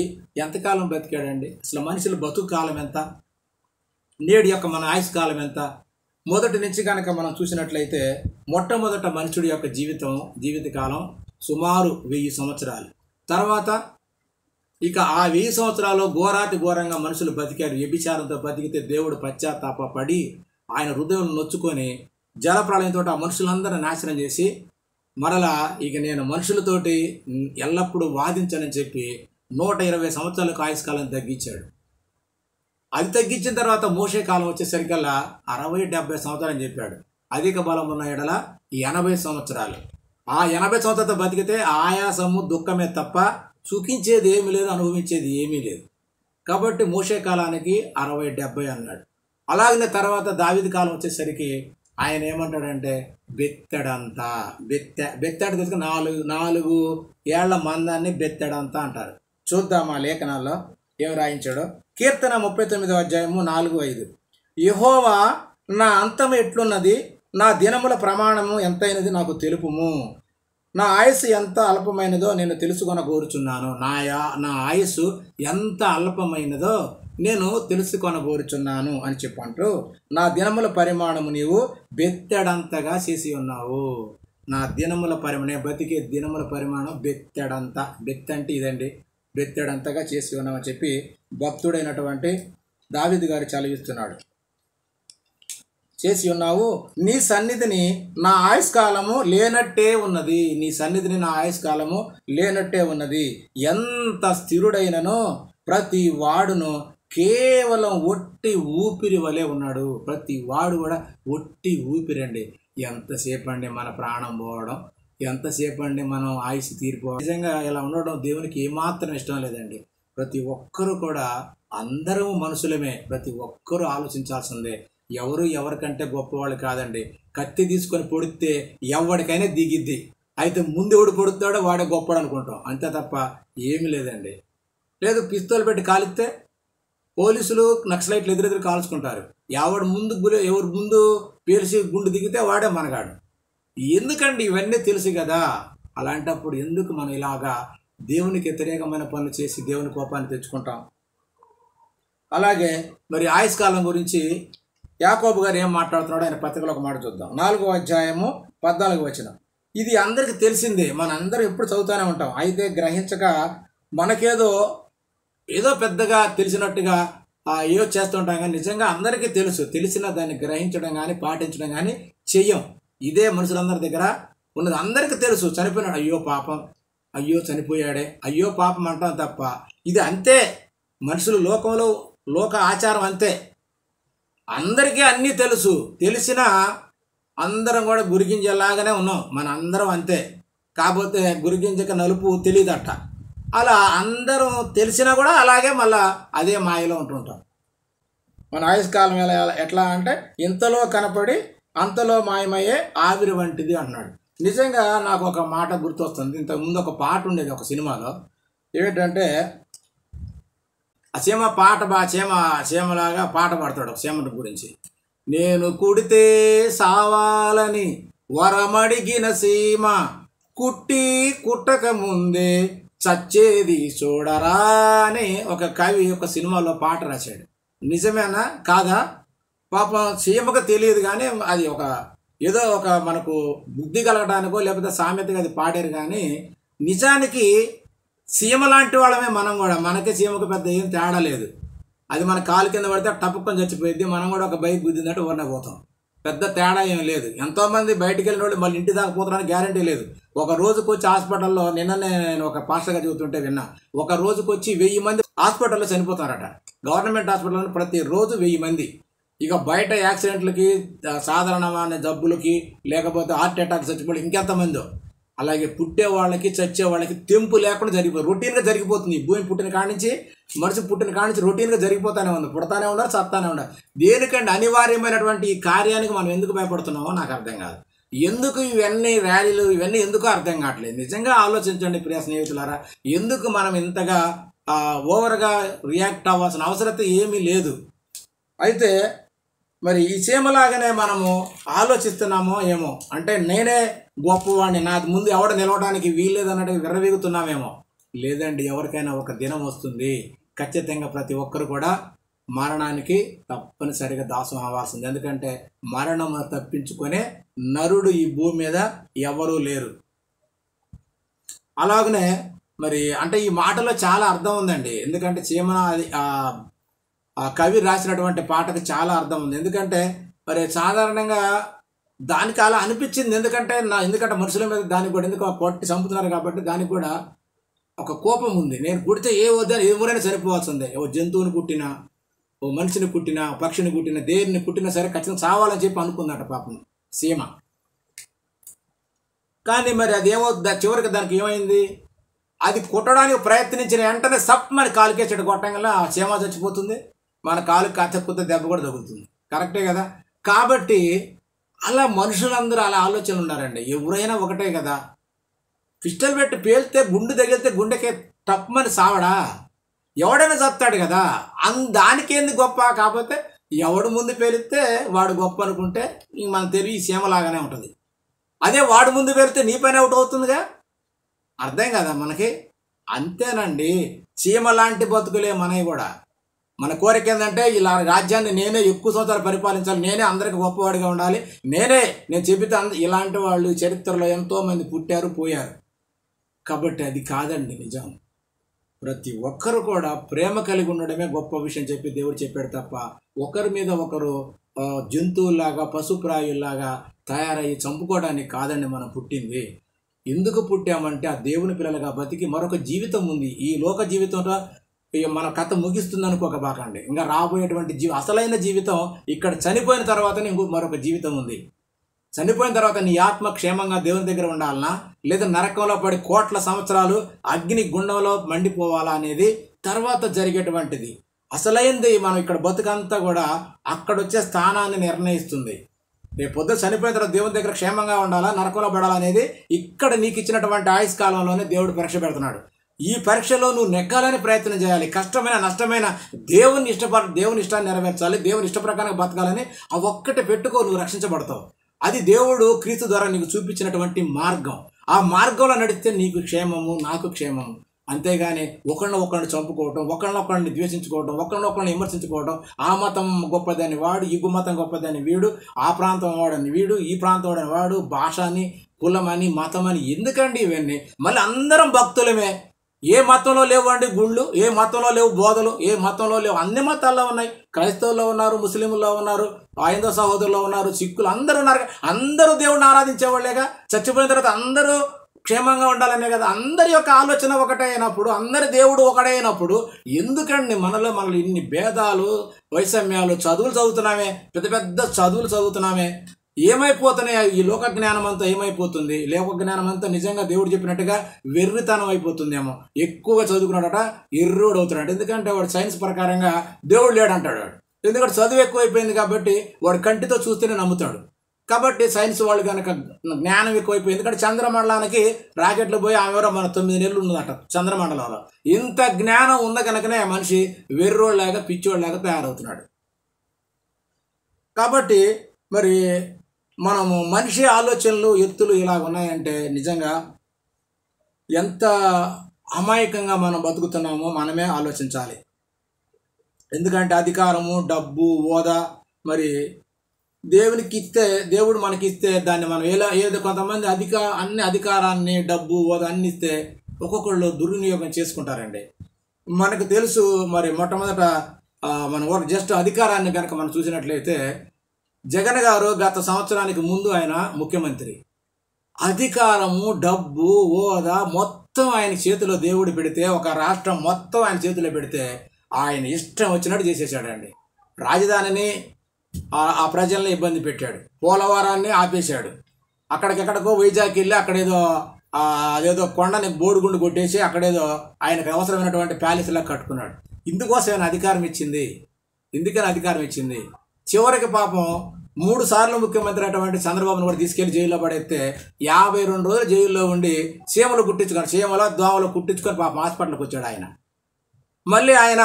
ఎంతకాలం బ్రతికాడండి? అసలు మనుషుల బతుకు కాలం ఎంత? నేడు యొక్క మన ఆయుష్కాలం ఎంత? మొదటి నుంచి కనుక మనం చూసినట్లయితే మొట్టమొదట మనుషుడి యొక్క జీవితకాలం సుమారు 1000 సంవత్సరాలు. తర్వాత ఇక ఆ 1000 సంవత్సరాలు ఘోరాతి ఘోరంగా మనుషులు బతికారు. వ్యభిచారంతో బతికితే దేవుడు పశ్చాత్తాపడి ఆయన హృదయం నొచ్చుకొని జలప్రళయంతో ఆ మనుషులందరూ నాశనం చేసి మరలా ఇక నేను మనుషులతోటి ఎల్లప్పుడూ వాదించనని చెప్పి 120 సంవత్సరాలకు ఆయుష్కాలం తగ్గించాడు. అది తగ్గించిన తర్వాత మోషే కాలం వచ్చేసరికల్లా 60-70 సంవత్సరాలు అని చెప్పాడు. అధిక బలం ఉన్న ఎడల 80 సంవత్సరాలు. ఆ 80 సంవత్సరాలతో బతికితే ఆయాసము దుఃఖమే తప్ప సుఖించేది ఏమీ లేదు, అనుభవించేది ఏమీ లేదు. కాబట్టి మోషే కాలానికి 60-70 అన్నాడు. అలాగనే తర్వాత దావీదు కాలం వచ్చేసరికి ఆయన ఏమంటాడంటే బెత్తడంతా బెత్తడి తీసుకు 4 ఏళ్ల మందాన్ని బెత్తడంతా అంటారు. చూద్దాం ఆ లేఖనాల్లో ఏం రాయించాడో. కీర్తన 39వ అధ్యాయము 4-5. యెహోవా నా అంతం ఎట్లున్నది, నా దినముల ప్రమాణము ఎంతైనది నాకు తెలుపుము. నా ఆయుస్సు ఎంత అల్పమైనదో నేను తెలుసుకొనగోరుచున్నాను. నా ఆయుస్సు ఎంత అల్పమైనదో నేను తెలుసుకొనగోరుచున్నాను అని చెప్పంటూ నా దినముల పరిమాణము నీవు బెత్తడంతగా చేసి ఉన్నావు. నా దినముల పరిమాణం, బతికే దినముల పరిమాణం బెత్తడంత. బెత్తంటే ఇదండి, బెత్తడంతగా చేసి ఉన్నామని చెప్పి భక్తుడైనటువంటి దావీదు గారు చదివిస్తున్నాడు. చేసి ఉన్నావు. నీ సన్నిధిని నా ఆయుష్కాలము లేనట్టే ఉన్నది. నీ సన్నిధిని నా ఆయుష్కాలము లేనట్టే ఉన్నది. ఎంత స్థిరుడైననో ప్రతి వాడును కేవలం ఒట్టి ఊపిరి వలె ఉన్నాడు. ప్రతి వాడు కూడా ఒట్టి ఊపిరండి. ఎంతసేపు అండి మన ప్రాణం పోవడం, ఎంతసేపు అండి మనం ఆయుష్ తీరిపోవడం. నిజంగా ఇలా ఉండడం దేవునికి ఏమాత్రం ఇష్టం లేదండి. ప్రతి ఒక్కరూ కూడా అందరూ మనుషులమే. ప్రతి ఒక్కరూ ఆలోచించాల్సిందే. ఎవరు ఎవరికంటే గొప్పవాళ్ళు కాదండి. కత్తి తీసుకొని పొడితే ఎవరికైనా దిగిద్ది. అయితే ముందు ఎవడు పొడుతాడో వాడే గొప్పడు అనుకుంటాం, అంతే తప్ప ఏమి లేదండి. లేదు, పిస్తోల్ పెట్టి కాలిస్తే పోలీసులు నక్సలైట్లు ఎదురెదురు కాల్చుకుంటారు. ఎవరు ముందు పేల్చి గుండు దిగితే వాడే మనగాడు. ఎందుకండి ఇవన్నీ తెలుసు కదా. అలాంటప్పుడు ఎందుకు మనం ఇలాగా దేవునికి వ్యతిరేకమైన పనులు చేసి దేవుని కోపాన్ని తెచ్చుకుంటాం? అలాగే మరి ఆయుష్కాలం గురించి యాకోబు గారు ఏం మాట్లాడుతున్నాడో ఆయన పత్రికలో ఒక మాట చూద్దాం. 4వ అధ్యాయము 14వ వచనం. ఇది అందరికీ తెలిసిందే, మనందరం ఎప్పుడు చదువుతూనే ఉంటాం. అయితే గ్రహించక మనకేదో పెద్దగా తెలిసినట్టుగా ఏదో చేస్తుంటాం, కానీ నిజంగా అందరికీ తెలుసు. తెలిసిన దాన్ని గ్రహించడం కానీ పాటించడం కానీ చెయ్యం. ఇదే మనుషులందరి దగ్గర ఉన్నది. అందరికీ తెలుసు చనిపోయినాడు, అయ్యో పాపం, అయ్యో చనిపోయాడే, అయ్యో పాపం అంటాం తప్ప ఇది అంతే. మనుషులు లోక ఆచారం అంతే. అందరికీ అన్నీ తెలుసు. తెలిసినా అందరం కూడా గురిగించేలాగానే ఉన్నాం. మన అందరం అంతే. కాకపోతే గురిగించక నలుపు తెలియదట. అలా అందరం తెలిసినా కూడా అలాగే మళ్ళా అదే మాయలో ఉంటుంటాం. మన ఆయుష్కాలం ఎట్లా అంటే ఇంతలో కనపడి అంతలో మాయమయ్యే ఆవిరి వంటిది అన్నాడు. నిజంగా నాకు ఒక మాట గుర్తొస్తుంది. ఇంతకుముందు ఒక పాట ఉండేది ఒక సినిమాలో. ఏమిటంటే ఆ చీమలాగా పాట పాడతాడు చీమల గురించి. నేను కుడితే సావాలని వరమడిగిన సీమ, కుట్టక ముందే చచ్చేది చూడరా అని ఒక కవి ఒక సినిమాలో పాట రాశాడు. నిజమేనా కాదా? పాపం చీమకు తెలియదు, కానీ అది ఏదో మనకు బుద్ధి కలగడానికో లేకపోతే సామెతగా అది పాడారు. కానీ నిజానికి సీమ లాంటి వాళ్ళమే మనం కూడా. మనకి సీమకు పెద్ద ఏం తేడా లేదు. అది మన కాలు కింద పడితే టప్పుకొని చచ్చిపోయింది. మనం కూడా ఒక బైక్ గుద్దిందంటే ఊరినే పోతాం. పెద్ద తేడా ఏం లేదు. ఎంతోమంది బయటికి వెళ్ళిన వాళ్ళు మళ్ళీ ఇంటి దాకా పోతారని గ్యారంటీ లేదు. ఒక రోజుకు వచ్చి హాస్పిటల్లో, నిన్ననే నేను ఒక పాస్టర్గా చెబుతుంటే విన్నా, ఒక రోజుకు వచ్చి 1000 మంది హాస్పిటల్లో చనిపోతారట. గవర్నమెంట్ హాస్పిటల్లో ప్రతిరోజు 1000 మంది. ఇక బయట యాక్సిడెంట్లకి, సాధారణమైన జబ్బులకి, లేకపోతే హార్ట్ అటాక్ చచ్చిపోయి ఇంకెంతమందో. అలాగే పుట్టే వాళ్ళకి చచ్చే వాళ్ళకి తెంపు లేకుండా జరిగిపోతుంది. రొటీన్గా జరిగిపోతుంది. భూమి పుట్టిన కాడి నుంచి, మనిషి పుట్టిన కాడి నుంచి రొటీన్గా జరిగిపోతానే ఉంది. పుడతానే ఉన్నారు, చస్తానే ఉన్నారు. దేనికంటే అనివార్యమైనటువంటి ఈ కార్యానికి మనం ఎందుకు భయపడుతున్నామో నాకు అర్థం కాదు. ఎందుకు ఇవన్నీ ర్యాలీలు ఇవన్నీ ఎందుకో అర్థం కావట్లేదు. నిజంగా ఆలోచించండి ప్రియ స్నేహితులారా. ఎందుకు మనం ఇంతగా ఓవర్గా రియాక్ట్ అవ్వాల్సిన అవసరం ఏమీ లేదు. అయితే మరి ఈ చీమలాగానే మనము ఆలోచిస్తున్నామో ఏమో, అంటే నేనే గొప్పవాడిని, నాకు ముందు ఎవడ నిలవడానికి వీల్లేదన్నట్టు విర్రవీగుతున్నామేమో. లేదండి, ఎవరికైనా ఒక దినం వస్తుంది. ఖచ్చితంగా ప్రతి ఒక్కరు కూడా మరణానికి తప్పనిసరిగా దాసం అవ్వాల్సింది. ఎందుకంటే మరణము తప్పించుకునే నరుడు ఈ భూమి మీద ఎవరూ లేరు. అలాగనే మరి అంటే ఈ మాటలో చాలా అర్థం ఉందండి. ఎందుకంటే చీమన ఆ కవి రాసినటువంటి పాటకు చాలా అర్థం ఉంది. ఎందుకంటే మరి సాధారణంగా దానికి అలా అనిపించింది. ఎందుకంటే మనుషుల మీద దానికి కూడా ఎందుకు పొట్టి చంపుతున్నారు కాబట్టి దానికి కూడా ఒక కోపం ఉంది. నేను పుడితే ఎవరైనా చనిపోవాల్సిందే. ఓ జంతువుని పుట్టినా, ఓ మనిషిని పుట్టినా, పక్షిని పుట్టినా, దేనిని పుట్టినా సరే ఖచ్చితంగా చావాలని చెప్పి అనుకుందట పాపం సీమ. కానీ మరి అదేమో చివరికి దానికి ఏమైంది, అది కుట్టడానికి ప్రయత్నించిన వెంటనే సప్మని కాలుకేసాడు కొట్టంగా ఆ చీమ చచ్చిపోతుంది. మన కాలు కత్తెక్కుతే దెబ్బ కూడా తగులుతుంది. కరెక్టే కదా. కాబట్టి అలా మనుషులందరూ అలా ఆలోచనలు ఉన్నారండి. ఎవరైనా ఒకటే కదా. పిస్టల్ పెట్టి పేలితే గుండు తగిలితే గుండెకే తప్పమని సావడా, ఎవడైనా చస్తాడు కదా. దానికేంది గొప్ప. కాకపోతే ఎవడు ముందు పేలిస్తే వాడు గొప్ప అనుకుంటే మన తెలివి సీమలాగానే ఉంటుంది. అదే వాడు ముందు పేలితే నీ పైన అవుట్ అవుతుందిగా. అర్థం కదా మనకి. అంతేనండి, చీమ లాంటి బతుకులే మనవి కూడా. మన కోరిక ఏంటంటే ఇలా రాజ్యాన్ని నేనే ఎక్కువ సంవత్సరాలు పరిపాలించాలి, నేనే అందరికి గొప్పవాడిగా ఉండాలి, నేను చెబితే ఇలాంటి వాళ్ళు చరిత్రలో ఎంతోమంది పుట్టారు పోయారు. కాబట్టి అది కాదండి నిజం. ప్రతి ఒక్కరు కూడా ప్రేమ కలిగి ఉండడమే గొప్ప విషయం చెప్పి దేవుడు చెప్పాడు తప్ప ఒకరి మీద ఒకరు జంతువుల్లాగా పశుప్రాయుల్లాగా తయారయ్యి చంపుకోవడానికి కాదండి మనం పుట్టింది. ఎందుకు పుట్టామంటే ఆ దేవుని పిల్లలుగా బతికి మరొక జీవితం ఉంది. ఈ లోక జీవితంలో మన కథ ముగిస్తుంది అనుకోక బాకండి. ఇంకా రాబోయేటువంటి అసలైన జీవితం ఇక్కడ చనిపోయిన తర్వాతనే ఇంకో మరొక జీవితం ఉంది. చనిపోయిన తర్వాత నీ ఆత్మ క్షేమంగా దేవుని దగ్గర ఉండాలనా, లేదా నరకంలో పడి కోట్ల సంవత్సరాలు అగ్ని గుండంలో మండిపోవాలా అనేది తర్వాత జరిగేటువంటిది. అసలైంది మనం ఇక్కడ బతుకంతా కూడా అక్కడొచ్చే స్థానాన్ని నిర్ణయిస్తుంది. రేపు పొద్దున చనిపోయిన తర్వాత దేవుని దగ్గర క్షేమంగా ఉండాలా, నరకంలో పడాలా అనేది ఇక్కడ నీకు ఇచ్చినటువంటి ఆయుష్ కాలంలోనే దేవుడు పరీక్ష పెడుతున్నాడు. ఈ పరీక్షలో నువ్వు నెగ్గాలని ప్రయత్నం చేయాలి. కష్టమైన నష్టమైన దేవుని ఇష్టాన్ని నెరవేర్చాలి, దేవుని ఇష్ట ప్రకారంగా బతకాలని ఆ ఒక్కటి పెట్టుకో, నువ్వు రక్షించబడతావు. అది దేవుడు క్రీస్తు ద్వారా నీకు చూపించినటువంటి మార్గం. ఆ మార్గంలో నడిస్తే నీకు క్షేమము, నాకు క్షేమము. అంతేగాని ఒకరిని చంపుకోవటం, ఒకరిని ద్వేషించుకోవటం, ఒకరిని విమర్శించుకోవటం, ఆ మతం గొప్పదని వాడు, ఈ మతం గొప్పదని వీడు, ఆ ప్రాంతం వాడని వీడు, ఈ ప్రాంతం వాడని వాడు, భాష అని, కులమని, మతమని, ఎందుకండి ఇవన్నీ? మళ్ళీ అందరం భక్తులమే. ఏ మతంలో లేవు అండి గుళ్ళు, ఏ మతంలో లేవు బోధలు, ఏ మతంలో లేవు, అన్ని మతాల్లో ఉన్నాయి. క్రైస్తవుల్లో ఉన్నారు, ముస్లింల్లో ఉన్నారు, హైందవ సహోదరుల్లో ఉన్నారు, సిక్కులు అందరూ ఉన్నారు. అందరూ దేవుడిని ఆరాధించేవాళ్ళేగా. చచ్చిపోయిన తర్వాత అందరూ క్షేమంగా ఉండాలనే కదా. అందరి యొక్క ఆలోచన ఒకటే అయినప్పుడు, అందరి దేవుడు ఒకటే అయినప్పుడు ఎందుకండి మనలో ఇన్ని భేదాలు, వైషమ్యాలు? చదువులు చదువుతున్నామే, పెద్ద పెద్ద చదువులు చదువుతున్నామే, ఏమైపోతున్నాయి? ఈ లోక జ్ఞానం అంతా ఏమైపోతుంది? లోక జ్ఞానం అంతా నిజంగా దేవుడు చెప్పినట్టుగా వెర్రితనం అయిపోతుందేమో. ఎక్కువగా చదువుకున్నాడట ఎర్రోడు అవుతున్నాడు. ఎందుకంటే వాడు సైన్స్ ప్రకారంగా దేవుడు లేడంటాడు వాడు. ఎందుకంటే చదువు ఎక్కువైపోయింది కాబట్టి వాడు కంటితో చూస్తేనే నమ్ముతాడు. కాబట్టి సైన్స్ వాళ్ళు కనుక జ్ఞానం ఎక్కువైపోయింది. ఎందుకంటే చంద్రమండలానికి రాకెట్లు పోయి ఆమె మన 9 నెలలు ఉన్నదట చంద్రమండలంలో. ఇంత జ్ఞానం ఉన్న కనుకనే మనిషి వెర్రోళ్ళలాగా పిచ్చోళ్ళలాగా తయారవుతున్నాడు. కాబట్టి మరి మనము మనిషి ఆలోచనలు ఎత్తులు ఇలాగ ఉన్నాయంటే నిజంగా ఎంత అమాయకంగా మనం బతుకుతున్నామో మనమే ఆలోచించాలి. ఎందుకంటే అధికారము, డబ్బు, హోదా మరి దేవుడు మనకి ఇస్తే దాన్ని మనం ఏదో కొంతమంది అన్ని అధికారాన్ని, డబ్బు, హోదా అన్ని ఇస్తే ఒక్కొక్కళ్ళు దుర్వినియోగం చేసుకుంటారండి. మనకు తెలుసు. మరి మొట్టమొదట మన జస్ట్ అధికారాన్ని కనుక మనం చూసినట్లయితే జగన్ గారు గత సంవత్సరానికి ముందు ఆయన ముఖ్యమంత్రి. అధికారము, డబ్బు, హోదా మొత్తం ఆయన చేతిలో దేవుడు పెడితే, ఒక రాష్ట్రం మొత్తం ఆయన చేతిలో పెడితే ఆయన ఇష్టం వచ్చినట్టు చేసేసాడండి. రాజధానిని ఆ ప్రజల్ని ఇబ్బంది పెట్టాడు, పోలవరాన్ని ఆపేశాడు, అక్కడికెక్కడికో వైజాగ్ వెళ్ళి అదేదో కొండని బోడిగుండు కొట్టేసి అక్కడేదో ఆయనకు అవసరమైనటువంటి ప్యాలెస్లా కట్టుకున్నాడు. ఇందుకోసం ఆయన అధికారం ఇచ్చింది. ఎందుకని అధికారం ఇచ్చింది? చివరికి పాపం 3 సార్లు ముఖ్యమంత్రి అటువంటి చంద్రబాబును కూడా తీసుకెళ్లి జైల్లో పడేస్తే 52 రోజులు జైల్లో ఉండి చీమలో దోమలు కుట్టించుకొని పాపం హాస్పిటల్కి వచ్చాడు ఆయన. మళ్ళీ ఆయన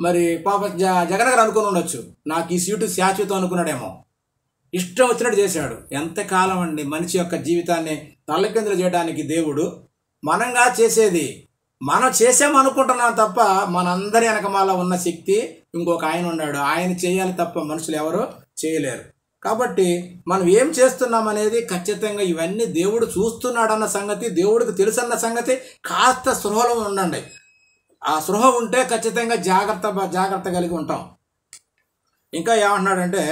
మరి పాపం జగన్ గారు అనుకుని ఉండొచ్చు, నాకు ఈ సీటు శాశ్వతం అనుకున్నాడేమో. ఇష్టం వచ్చినట్టు చేశాడు. ఎంతకాలం అండి మనిషి యొక్క జీవితాన్ని తల్లకిందులు చేయడానికి దేవుడు? మనంగా చేసేది మనం చేసామనుకుంటున్నాం తప్ప మనందరి వెనకమాల ఉన్న శక్తి ఇంకొక ఆయన ఉన్నాడు. ఆయన చేయాలి తప్ప మనుషులు ఎవరు చేయలేరు. కాబట్టి మనం ఏం చేస్తున్నాం అనేది ఖచ్చితంగా ఇవన్నీ దేవుడు చూస్తున్నాడన్న సంగతి, దేవుడికి తెలుసన్న సంగతి కాస్త స్పృహలో ఉండండి. ఆ స్పృహ ఉంటే ఖచ్చితంగా జాగ్రత్త కలిగి ఉంటాం. ఇంకా ఏమంటున్నాడంటే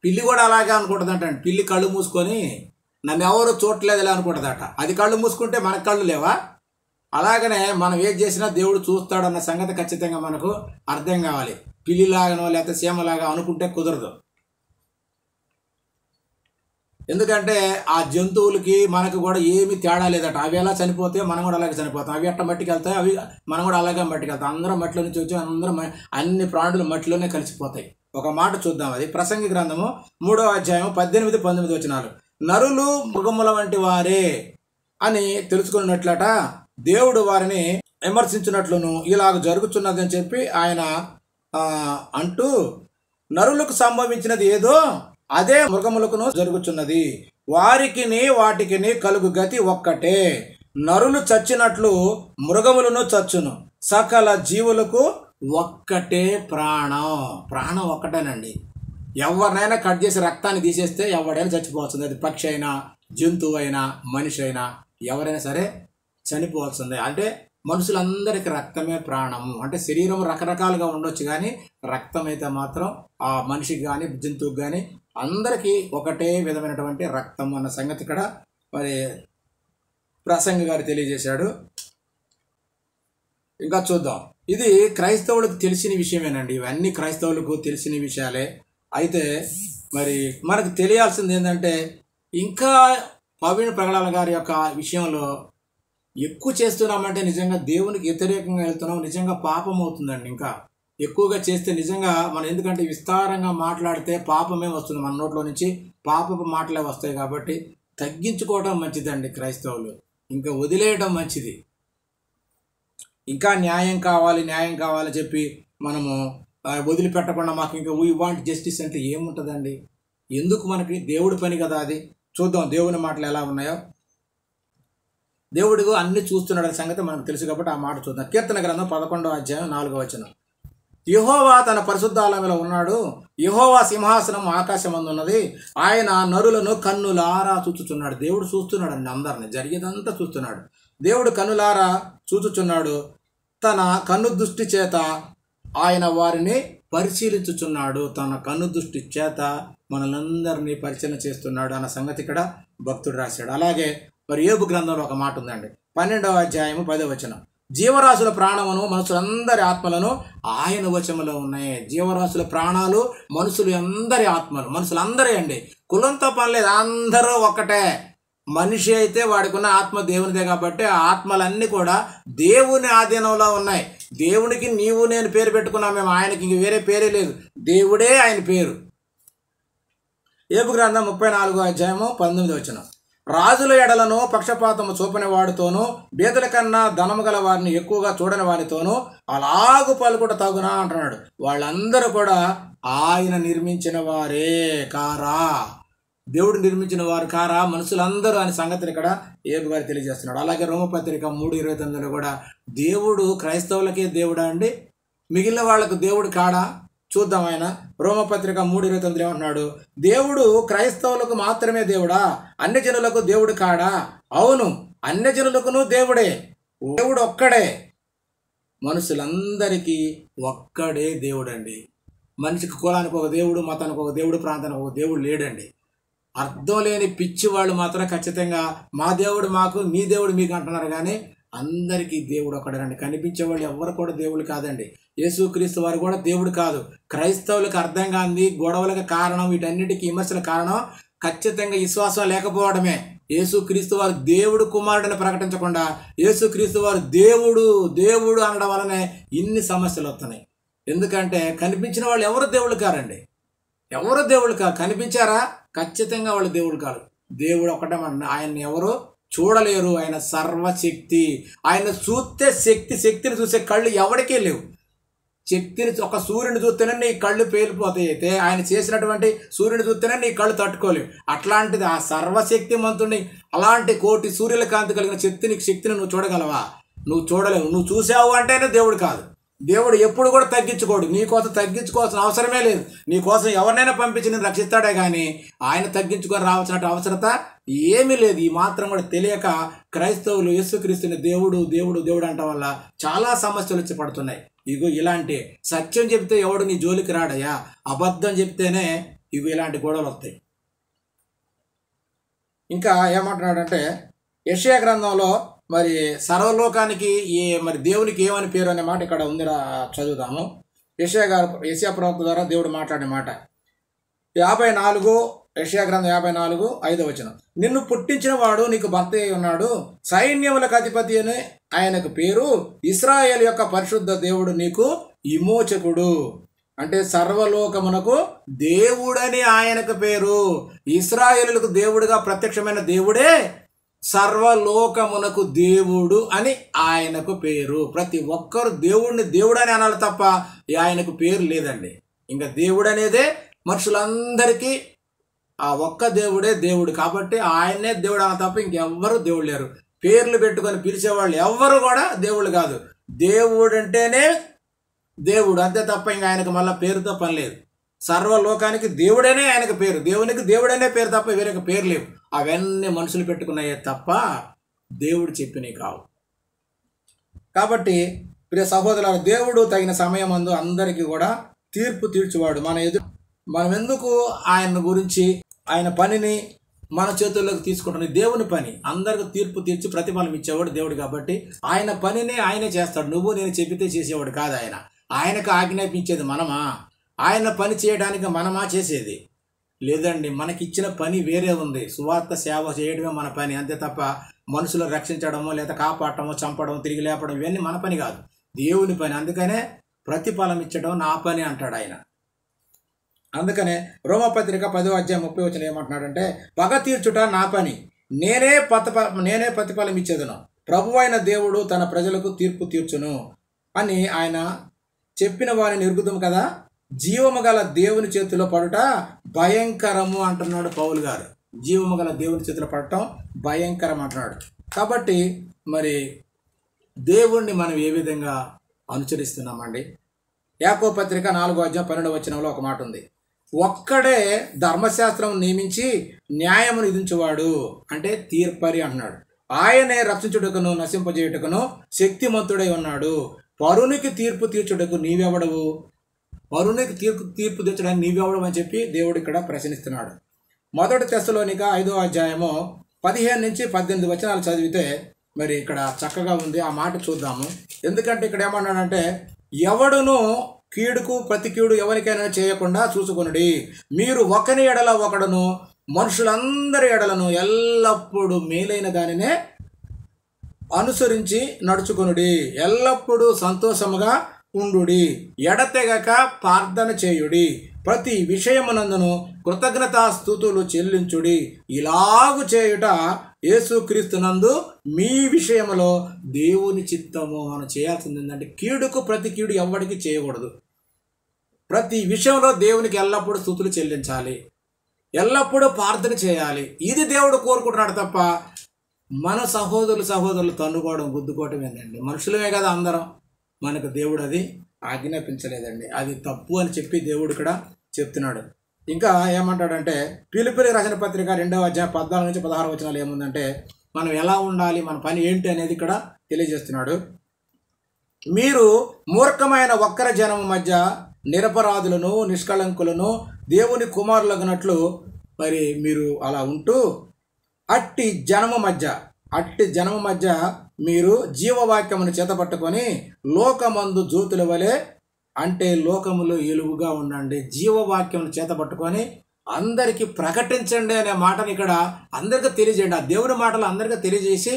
పిల్లి కూడా అలాగే అనుకుంటుందంట. పిల్లి కళ్ళు మూసుకొని నన్ను ఎవరు చూడలేదులే అనుకుంటుందట. అది కళ్ళు మూసుకుంటే మనకు కళ్ళు లేవా? అలాగనే మనం ఏది చేసినా దేవుడు చూస్తాడన్న సంగతి ఖచ్చితంగా మనకు అర్థం కావాలి. పిల్లిలాగానో లేకపోతే సీమలాగా అనుకుంటే కుదరదు. ఎందుకంటే ఆ జంతువులకి మనకు కూడా ఏమి తేడా లేదట. అవి ఎలా చనిపోతే మనం కూడా అలాగే చనిపోతాం. అవి ఎట్ట మట్టికి వెళ్తాయి, అవి మనం కూడా అలాగే మట్టికి వెళ్తాం. అందరం మట్టిలో నుంచి వచ్చి అందరం అన్ని ప్రాణులు మట్టిలోనే కలిసిపోతాయి. ఒక మాట చూద్దాం. అది ప్రసంగి గ్రంథము 3వ అధ్యాయం 18-19 వచనాలు. నరులు మృగముల వంటి వారే అని తెలుసుకున్నట్లట దేవుడు వారిని విమర్శించినట్లును ఇలాగ జరుగుతున్నదని చెప్పి ఆయన అంటూ, నరులకు సంభవించినది ఏదో అదే మృగములకును జరుగుతున్నది, వాటికిని కలుగు గతి ఒక్కటే, నరులు చచ్చినట్లు మృగములను చచ్చును, సకల జీవులకు ఒక్కటే ప్రాణం ఒక్కటేనండి. ఎవరినైనా కట్ చేసి రక్తాన్ని తీసేస్తే ఎవరైనా చచ్చిపోవాల్సింది. అది పక్షి అయినా, జంతువు అయినా, మనిషి అయినా ఎవరైనా సరే చనిపోవాల్సిందే. అంటే మనుషులందరికీ రక్తమే ప్రాణము. అంటే శరీరం రకరకాలుగా ఉండొచ్చు, కానీ రక్తం అయితే మాత్రం ఆ మనిషికి కానీ జంతువుకి కానీ అందరికీ ఒకటే విధమైనటువంటి రక్తం అన్న సంగతి ఇక్కడ మరి ప్రసంగి గారు తెలియజేశాడు. ఇంకా చూద్దాం. ఇది క్రైస్తవులకు తెలిసిన విషయమేనండి. ఇవన్నీ క్రైస్తవులకు తెలిసిన విషయాలే. అయితే మరి మనకు తెలియాల్సింది ఏంటంటే, ఇంకా ప్రవీణ్ ప్రగడాల గారి యొక్క విషయంలో ఎక్కువ చేస్తున్నామంటే నిజంగా దేవునికి వ్యతిరేకంగా వెళ్తున్నాం, నిజంగా పాపం అవుతుందండి. ఇంకా ఎక్కువగా చేస్తే నిజంగా మనం, ఎందుకంటే విస్తారంగా మాట్లాడితే పాపమే వస్తుంది, మన నోట్లో నుంచి పాపపు మాటలే వస్తాయి. కాబట్టి తగ్గించుకోవడం మంచిదండి క్రైస్తవులు, ఇంకా వదిలేయడం మంచిది. ఇంకా న్యాయం కావాలి చెప్పి మనము వదిలిపెట్టకుండా మాకు ఇంకా వీ వాంట్ జస్టిస్ అంటే ఏముంటుందండి? ఎందుకు? మనకి దేవుడి పని కదా అది. చూద్దాం దేవుని మాటలు ఎలా ఉన్నాయో. దేవుడు అన్ని చూస్తున్నాడు అనే సంగతి మనకు తెలుసు కాబట్టి ఆ మాట చూద్దాం. కీర్తన గ్రంథం 11వ అధ్యాయం 4వ వచనం. యెహోవా తన పరిశుద్ధాలయంలో ఉన్నాడు, యెహోవా సింహాసనం ఆకాశమందు ఉన్నది, ఆయన నరులను కన్నులారా చూచుచున్నాడు. దేవుడు చూస్తున్నాడు అండి, అందరిని జరిగేదంతా చూస్తున్నాడు. దేవుడు కన్నులారా చూచుచున్నాడు, తన కన్ను దృష్టి చేత ఆయన వారిని పరిశీలించుచున్నాడు. తన కన్ను దృష్టి చేత మనలందరినీ పరిశీలన చేస్తున్నాడు అన్న సంగతి ఇక్కడ భక్తుడు రాశాడు. అలాగే మరి యోబు గ్రంథంలో ఒక మాట ఉందండి, 12వ అధ్యాయము 10వ వచనం. జీవరాశుల ప్రాణమును మనుషులందరి ఆత్మలను ఆయన వశములో ఉన్నాయి. జీవరాశుల ప్రాణాలు మనుషులు అందరి ఆత్మలు, మనుషులందరి అండి, కులంతో పని లేదు, అందరూ ఒక్కటే. మనిషి అయితే వాడికున్న ఆత్మ దేవునిదే కాబట్టి ఆ ఆత్మలన్నీ కూడా దేవుని ఆధీనంలో ఉన్నాయి. దేవునికి నీవు నేను పేరు పెట్టుకున్నాం మేము, ఆయనకి ఇంక వేరే పేరే లేదు, దేవుడే ఆయన పేరు. యోబు గ్రంథం 34వ అధ్యాయము 19వ వచనం. రాజుల ఎడలను పక్షపాతము చూపని వాడితోనూ, బీదల కన్నా ధనము గల వారిని ఎక్కువగా చూడని వారితోనూ అలాగు పలుకుట తగునా అంటున్నాడు. వాళ్ళందరూ కూడా ఆయన నిర్మించిన వారే కారా, దేవుడు నిర్మించిన వారు కారా, మనుషులందరూ అనే సంగతిని ఇక్కడ యోబు గారు తెలియజేస్తున్నాడు. అలాగే రోమపత్రిక 3:29లో కూడా దేవుడు క్రైస్తవులకే దేవుడా అండి, మిగిలిన వాళ్లకు దేవుడు కాడా? చూద్దాం. ఆయన రోమపత్రిక 3:29 ఏమంటున్నాడు? దేవుడు క్రైస్తవులకు మాత్రమే దేవుడా, అన్య జనులకు దేవుడు కాడా? అవును, అన్య జనులకును దేవుడే, దేవుడు ఒక్కడే, మనుషులందరికీ ఒక్కడే దేవుడు అండి. మనిషికి కులానికి ఒక దేవుడు, మతానికి ఒక దేవుడు, ప్రాంతానికి ఒక దేవుడు లేడండి. అర్థం లేని పిచ్చి వాళ్ళు మాత్రం ఖచ్చితంగా మా దేవుడు మాకు, మీ దేవుడు మీకు అంటున్నారు, కానీ అందరికీ దేవుడు ఒక్కడేనండి. కనిపించే వాళ్ళు ఎవరు కూడా దేవుడు కాదండి. యేసుక్రీస్తు వారు కూడా దేవుడు కాదు. క్రైస్తవులకు అర్థం కాంది గొడవలకు కారణం, వీటన్నిటికీ విమర్శల కారణం ఖచ్చితంగా విశ్వాసం లేకపోవడమే. యేసుక్రీస్తు వారు దేవుడు కుమారుడిని ప్రకటించకుండా యేసుక్రీస్తు వారు దేవుడు అనడం వలనే ఇన్ని సమస్యలు వస్తున్నాయి. ఎందుకంటే కనిపించిన వాళ్ళు ఎవరు దేవుడు కారండి, ఎవరు దేవుడు కాదు. కనిపించారా? ఖచ్చితంగా వాళ్ళు దేవుడు కాదు. దేవుడు ఒకటే, ఆయన్ని ఎవరు చూడలేరు. ఆయన సర్వశక్తి, ఆయన చూస్తే శక్తిని చూసే కళ్ళు ఎవరికీ లేవు. శక్తిని ఒక సూర్యుని చూస్తేనే నీ కళ్ళు పేలిపోతాయి. అయితే ఆయన చేసినటువంటి సూర్యుని చూస్తేనే నీ కళ్ళు తట్టుకోలేవు. అట్లాంటిది ఆ సర్వశక్తిమంతుడిని, అలాంటి కోటి సూర్యుల కాంతి కలిగిన శక్తిని నువ్వు చూడగలవా? నువ్వు చూడలేవు. నువ్వు చూసావు అంటేనే దేవుడు కాదు. దేవుడు ఎప్పుడు కూడా తగ్గించుకోడు. నీకోసం తగ్గించుకోవాల్సిన అవసరమే లేదు. నీకోసం ఎవరినైనా పంపించి నేను రక్షిస్తాడే కానీ ఆయన తగ్గించుకొని రావాల్సిన అవసరత ఏమీ లేదు. ఈ మాత్రం కూడా తెలియక క్రైస్తవులు యేసుక్రీస్తుని దేవుడు దేవుడు దేవుడు అంటం వల్ల చాలా సమస్యలు వచ్చి పడుతున్నాయి. ఇగో ఇలాంటి సత్యం చెప్తే ఎవడు నీ జోలికి రాడయ్యా, అబద్ధం చెప్తేనే ఇవి ఇలాంటి గొడవలు వస్తాయి. ఇంకా ఏమంటున్నాడంటే యెషయా గ్రంథంలో మరి సర్వలోకానికి మరి దేవునికి ఏమని పేరు అనే మాట ఇక్కడ ఉంది, చదువుదాము. యెషయా ప్రవక్త ద్వారా దేవుడు మాట్లాడే మాట 54, యెషయా గ్రంథం 54:5. నిన్ను పుట్టించిన వాడు నీకు భర్త అయి ఉన్నాడు, సైన్యములకు అధిపతి అని ఆయనకు పేరు, ఇశ్రాయేలు యొక్క పరిశుద్ధ దేవుడు నీకు విమోచకుడు. అంటే సర్వలోకమునకు దేవుడని ఆయనకు పేరు. ఇశ్రాయేలులకు దేవుడుగా ప్రత్యక్షమైన దేవుడే సర్వలోకమునకు దేవుడు అని ఆయనకు పేరు. ప్రతి ఒక్కరు దేవుడిని దేవుడు అని అనాలి తప్ప ఆయనకు పేరు లేదండి. ఇంకా దేవుడు అనేదే మనుషులందరికీ ఆ ఒక్క దేవుడే దేవుడు కాబట్టి ఆయనే దేవుడు అన్న తప్ప ఇంకెవ్వరూ దేవుడు లేరు. పేర్లు పెట్టుకొని పిలిచేవాళ్ళు ఎవ్వరు కూడా దేవుళ్ళు కాదు. దేవుడు అంటేనే దేవుడు, అంతే తప్ప ఇంకా ఆయనకు మళ్ళీ పేరుతో పని లేదు. సర్వలోకానికి దేవుడనే ఆయనకు పేరు, దేవునికి దేవుడనే పేరు తప్ప వేరొక పేరు లేవు. అవన్నీ మనుషులు పెట్టుకున్నాయే తప్ప దేవుడు చెప్పినవి కావు. కాబట్టి ప్రియ సహోదరులారా, దేవుడు తగిన సమయం అందు అందరికీ కూడా తీర్పు తీర్చువాడు. మనం ఎందుకు ఆయన గురించి ఆయన పనిని మన చేతుల్లోకి తీసుకుంటున్న దేవుని పని. అందరికి తీర్పు తీర్చి ప్రతిఫలం ఇచ్చేవాడు దేవుడు కాబట్టి ఆయన పనిని ఆయనే చేస్తాడు. నువ్వు నేను చెప్పితే చేసేవాడు కాదు ఆయన. ఆయనకు ఆజ్ఞాపించేది మనమా? ఆయన పని చేయడానికి మనమా చేసేది? లేదండి, మనకిచ్చిన పని వేరే ఉంది. సువార్త సేవ చేయడమే మన పని, అంతే తప్ప మనుషులను రక్షించడమో లేదా కాపాడటమో చంపడం తిరిగి లేపడం ఇవన్నీ మన పని కాదు, దేవుని పని. అందుకనే ప్రతిఫలం ఇచ్చడం నా పని అంటాడు ఆయన. అందుకనే రోమపత్రిక 10:30 ఏమంటున్నాడంటే, పగ తీర్చుట నా పని, నేనే ప్రతిఫలం ఇచ్చేదను, ప్రభు అయిన దేవుడు తన ప్రజలకు తీర్పు తీర్చును అని ఆయన చెప్పిన వారిని ఎరుగుదాం కదా. జీవము గల దేవుని చేతిలో పడుట భయంకరము అంటున్నాడు పౌలు గారు. జీవము గల దేవుని చేతిలో పడటం భయంకరం అంటున్నాడు. కాబట్టి మరి దేవుణ్ణి మనం ఏ విధంగా అనుసరిస్తున్నామండి? యాకోబు పత్రిక 4:12 ఒక మాట ఉంది, ఒక్కడే ధర్మశాస్త్రం నియమించి న్యాయమును విధించువాడు, అంటే తీర్పరి అంటున్నాడు. ఆయనే రక్షించుటకును నశింపజేయుటకును శక్తిమంతుడై ఉన్నాడు. పరునికి తీర్పు తీర్చుటకు నీవెవడవు? పరునికి తీర్పు తీర్చడానికి నీవెవడవు అని చెప్పి దేవుడు ఇక్కడ ప్రశ్నిస్తున్నాడు. 1 తెస్సలోనిక 5:15-18 చదివితే మరి ఇక్కడ చక్కగా ఉంది. ఆ మాట చూద్దాము. ఎందుకంటే ఇక్కడ ఏమన్నాడంటే, ఎవడును కీడుకు ప్రతి కీడు ఎవరికైనా చేయకుండా చూసుకొనుడి, మీరు ఒకని ఎడల ఒకడును మనుషులందరి ఎడలను ఎల్లప్పుడూ మేలైన దానినే అనుసరించి నడుచుకొనుడి, ఎల్లప్పుడూ సంతోషముగా ఉండుడి, ఎడతెగక ప్రార్థన చేయుడి, ప్రతి విషయమునందును కృతజ్ఞతాస్తుతులు చెల్లించుడి, ఇలాగు చేయుట యేసుక్రీస్తునందు మీ విషయంలో దేవుని చిత్తము. మనం చేయాల్సింది ఏంటంటే, కీడుకు ప్రతి కీడు ఎవ్వడికి చేయకూడదు. ప్రతి విషయంలో దేవునికి ఎల్లప్పుడూ స్తుతులు చెల్లించాలి, ఎల్లప్పుడూ ప్రార్థన చేయాలి. ఇది దేవుడు కోరుకుంటున్నాడు తప్ప మన సహోదరులు తన్నుకోవడం గుద్దుకోవటం ఏంటండి? మనుషులమే కదా అందరం, మనకు దేవుడు అది ఆజ్ఞాపించలేదండి. అది తప్పు అని చెప్పి దేవుడు ఇక్కడ చెప్తున్నాడు. ఇంకా ఏమంటాడంటే, ఫిలిప్పీయులకు రాసిన పత్రిక 2:14-16 ఏముందంటే, మనం ఎలా ఉండాలి, మన పని ఏంటి అనేది ఇక్కడ తెలియజేస్తున్నాడు. మీరు మూర్ఖమైన వక్ర జనము మధ్య నిరపరాధులను నిష్కళంకులను దేవుని కుమారులగునట్లు మరి మీరు అలా ఉంటూ అట్టి జనము మధ్య మీరు జీవవాక్యమును చేతపట్టుకొని లోకమందు జ్యోతుల వలె, అంటే లోకములో ఎలుగుగా ఉండండి. జీవవాక్యమును చేతపట్టుకొని అందరికీ ప్రకటించండి అనే మాటని ఇక్కడ అందరికీ తెలియజేయండి. ఆ దేవుని మాటలు అందరికీ తెలియజేసి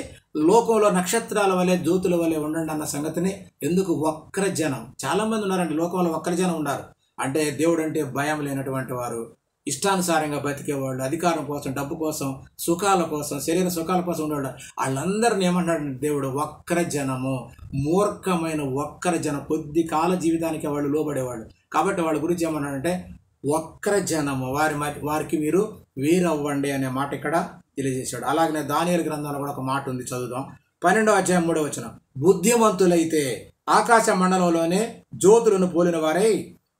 లోకంలో నక్షత్రాల వలె జ్యోతుల వలె ఉండండి అన్న సంగతిని. ఎందుకు? వక్ర జనం చాలామంది ఉన్నారండి లోకంలో, వక్ర జనం ఉన్నారు. అంటే దేవుడు అంటే భయం లేనటువంటి వారు, ఇష్టానుసారంగా బతికేవాళ్ళు, అధికారం కోసం, డబ్బు కోసం, సుఖాల కోసం, శరీర సుఖాల కోసం ఉండేవాళ్ళు, వాళ్ళందరినీ ఏమంటాడు దేవుడు? వక్ర జనము, మూర్ఖమైన వక్ర జనం, కొద్ది కాల జీవితానికి వాళ్ళు లోబడేవాళ్ళు. కాబట్టి వాళ్ళ గురించి ఏమన్నాడంటే వక్ర జనము, వారికి మీరు వీరవ్వండి అనే మాట ఇక్కడ తెలియజేశాడు. అలాగనే దానియేలు గ్రంథంలో కూడా ఒక మాట ఉంది, చదువుదాం. 12వ అధ్యాయం 3వ వచనం. బుద్ధిమంతులైతే ఆకాశ మండలంలోనే జ్యోతులను పోలిన వారై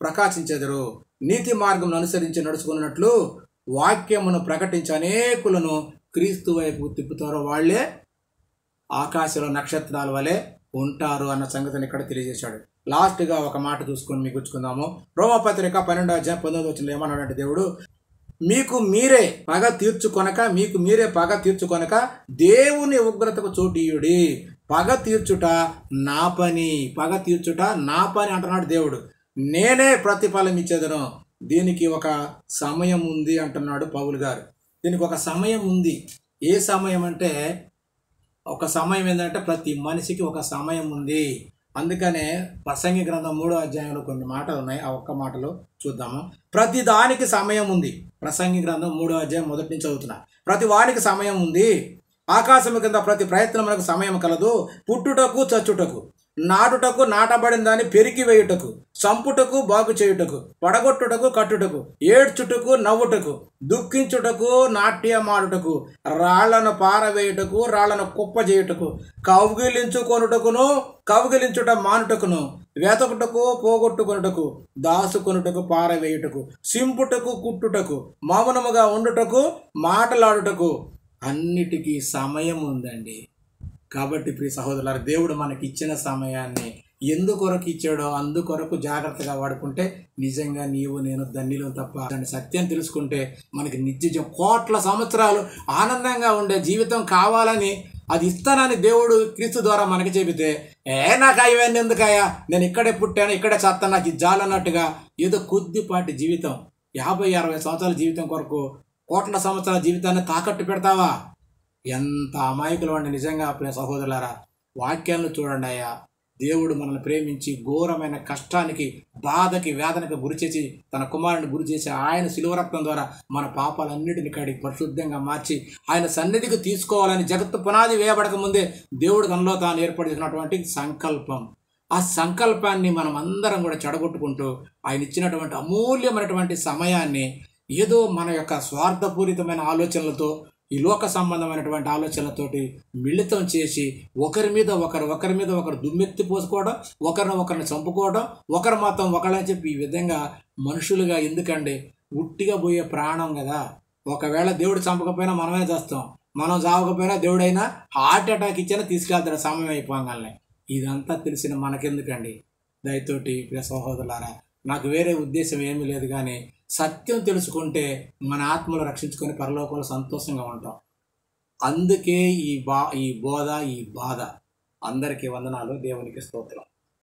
ప్రకాశించెదరు, నీతి మార్గం అనుసరించి నడుచుకున్నట్లు వాక్యమును ప్రకటించి అనేకులను క్రీస్తు వైపు తిప్పుతారో వాళ్ళే ఆకాశంలో నక్షత్రాల వలె ఉంటారు అన్న సంగతిని ఇక్కడ తెలియజేశాడు. లాస్ట్గా ఒక మాట చూసుకొని మిగుల్చుకుందాము. రోమపత్రిక 12వ అధ్యాయం 19వ వచనంలో ఏమన్నాడంటే దేవుడు, మీకు మీరే పగ తీర్చుకొనక దేవుని ఉగ్రతకు చోటీయుడి. పగ తీర్చుట నా పని అంటున్నాడు దేవుడు. నేనే ప్రతిఫలం ఇచ్చేదను. దీనికి ఒక సమయం ఉంది అంటున్నాడు పౌలు గారు. దీనికి ఒక సమయం ఉంది. ఏ సమయం అంటే, ఒక సమయం ఏంటంటే ప్రతి మనిషికి ఒక సమయం ఉంది. అందుకనే ప్రసంగి గ్రంథం 3వ అధ్యాయంలో కొన్ని మాటలు ఉన్నాయి. ఆ ఒక్క మాటలో చూద్దాము. ప్రతి దానికి సమయం ఉంది. ప్రసంగి గ్రంథం 3వ అధ్యాయం మొదటి నుంచి చదువుతున్నా. ప్రతి వానికి సమయం ఉంది. ఆకాశము కింద ప్రతి ప్రయత్నములకు సమయం కలదు. పుట్టుటకు, చచ్చుటకు, నాటుటకు, నాటబడిన దాన్ని పెరికి వేయుటకు, చంపుటకు, బాగు చేయుటకు, పడగొట్టుటకు, కట్టుటకు, ఏడ్చుటకు, నవ్వుటకు, దుఃఖించుటకు, నాట్యమాడుటకు, రాళ్లను పారవేయుటకు, రాళ్లను కుప్పజేయుటకు, కౌగిలించుట మానుటకును, వెతకుటకు, పోగొట్టుకొనుటకు, దాసుకొనుటకు, పారవేయుటకు, సింపుటకు, కుట్టుటకు, మౌనముగా ఉండుటకు, మాటలాడుటకు అన్నిటికీ సమయం ఉందండి. కాబట్టి ప్రియ సహోదరులారా, దేవుడు మనకి ఇచ్చిన సమయాన్ని ఎందుకొరకు ఇచ్చాడో అందుకొరకు జాగ్రత్తగా వాడుకుంటే నిజంగా నీవు నేను ధన్యులం తప్ప. దాని సత్యం తెలుసుకుంటే మనకి నిత్య కోట్ల సంవత్సరాలు ఆనందంగా ఉండే జీవితం కావాలని, అది ఇస్తానని దేవుడు క్రీస్తు ద్వారా మనకి చెబితే, నాకు ఇవన్నీ ఎందుకయ్యా, నేను ఇక్కడే పుట్టాను, ఇక్కడే చస్తాను, నాకు ఇది జాలన్నట్టుగా ఏదో కొద్దిపాటి జీవితం, 50-60 సంవత్సరాల జీవితం కొరకు కోట్ల సంవత్సరాల జీవితాన్ని తాకట్టు పెడతావా? ఎంత అమాయకులు అండి నిజంగా. ప్రియ సహోదరులారా, వాక్యాలను చూడండి అయ్యా. దేవుడు మనల్ని ప్రేమించి ఘోరమైన కష్టానికి, బాధకి, వేదనకి గురిచేసి తన కుమారుని గురి చేసి ఆయన శిలువ రక్తం ద్వారా మన పాపాలన్నిటిని కడిగి పరిశుద్ధంగా మార్చి ఆయన సన్నిధికి తీసుకోవాలని జగత్తు పునాది వేయబడక ముందే దేవుడు తనలో తాను ఏర్పడినటువంటి సంకల్పం. ఆ సంకల్పాన్ని మనం అందరం కూడా చెడగొట్టుకుంటూ ఆయన ఇచ్చినటువంటి అమూల్యమైనటువంటి సమయాన్ని ఏదో మన యొక్క స్వార్థపూరితమైన ఆలోచనలతో, ఈ లోక సంబంధమైనటువంటి ఆలోచనలతోటి మిళితం చేసి ఒకరి మీద ఒకరు దుమ్మెత్తి పోసుకోవడం, ఒకరిని చంపుకోవడం, ఒకరు మాత్రం ఒకళ్ళని చెప్పి ఈ విధంగా మనుషులుగా ఎందుకండి? ఉట్టిగా పోయే ప్రాణం కదా. ఒకవేళ దేవుడు చంపకపోయినా మనమే చేస్తాం, మనం చావకపోయినా దేవుడైనా హార్ట్ అటాక్ ఇచ్చినా తీసుకెళ్తాడు సమయం అయిపోగానే. ఇదంతా తెలిసిన మనకెందుకండి? దయతోటి ప్రియ సహోదరులారా, నాకు వేరే ఉద్దేశం ఏమీ లేదు, కానీ సత్యం తెలుసుకుంటే మన ఆత్మలు రక్షించుకొని పరలోకంలో సంతోషంగా ఉంటాం. అందుకే ఈ బోధ, ఈ బాధ. అందరికీ వందనాలు. దేవునికి స్తోత్రం.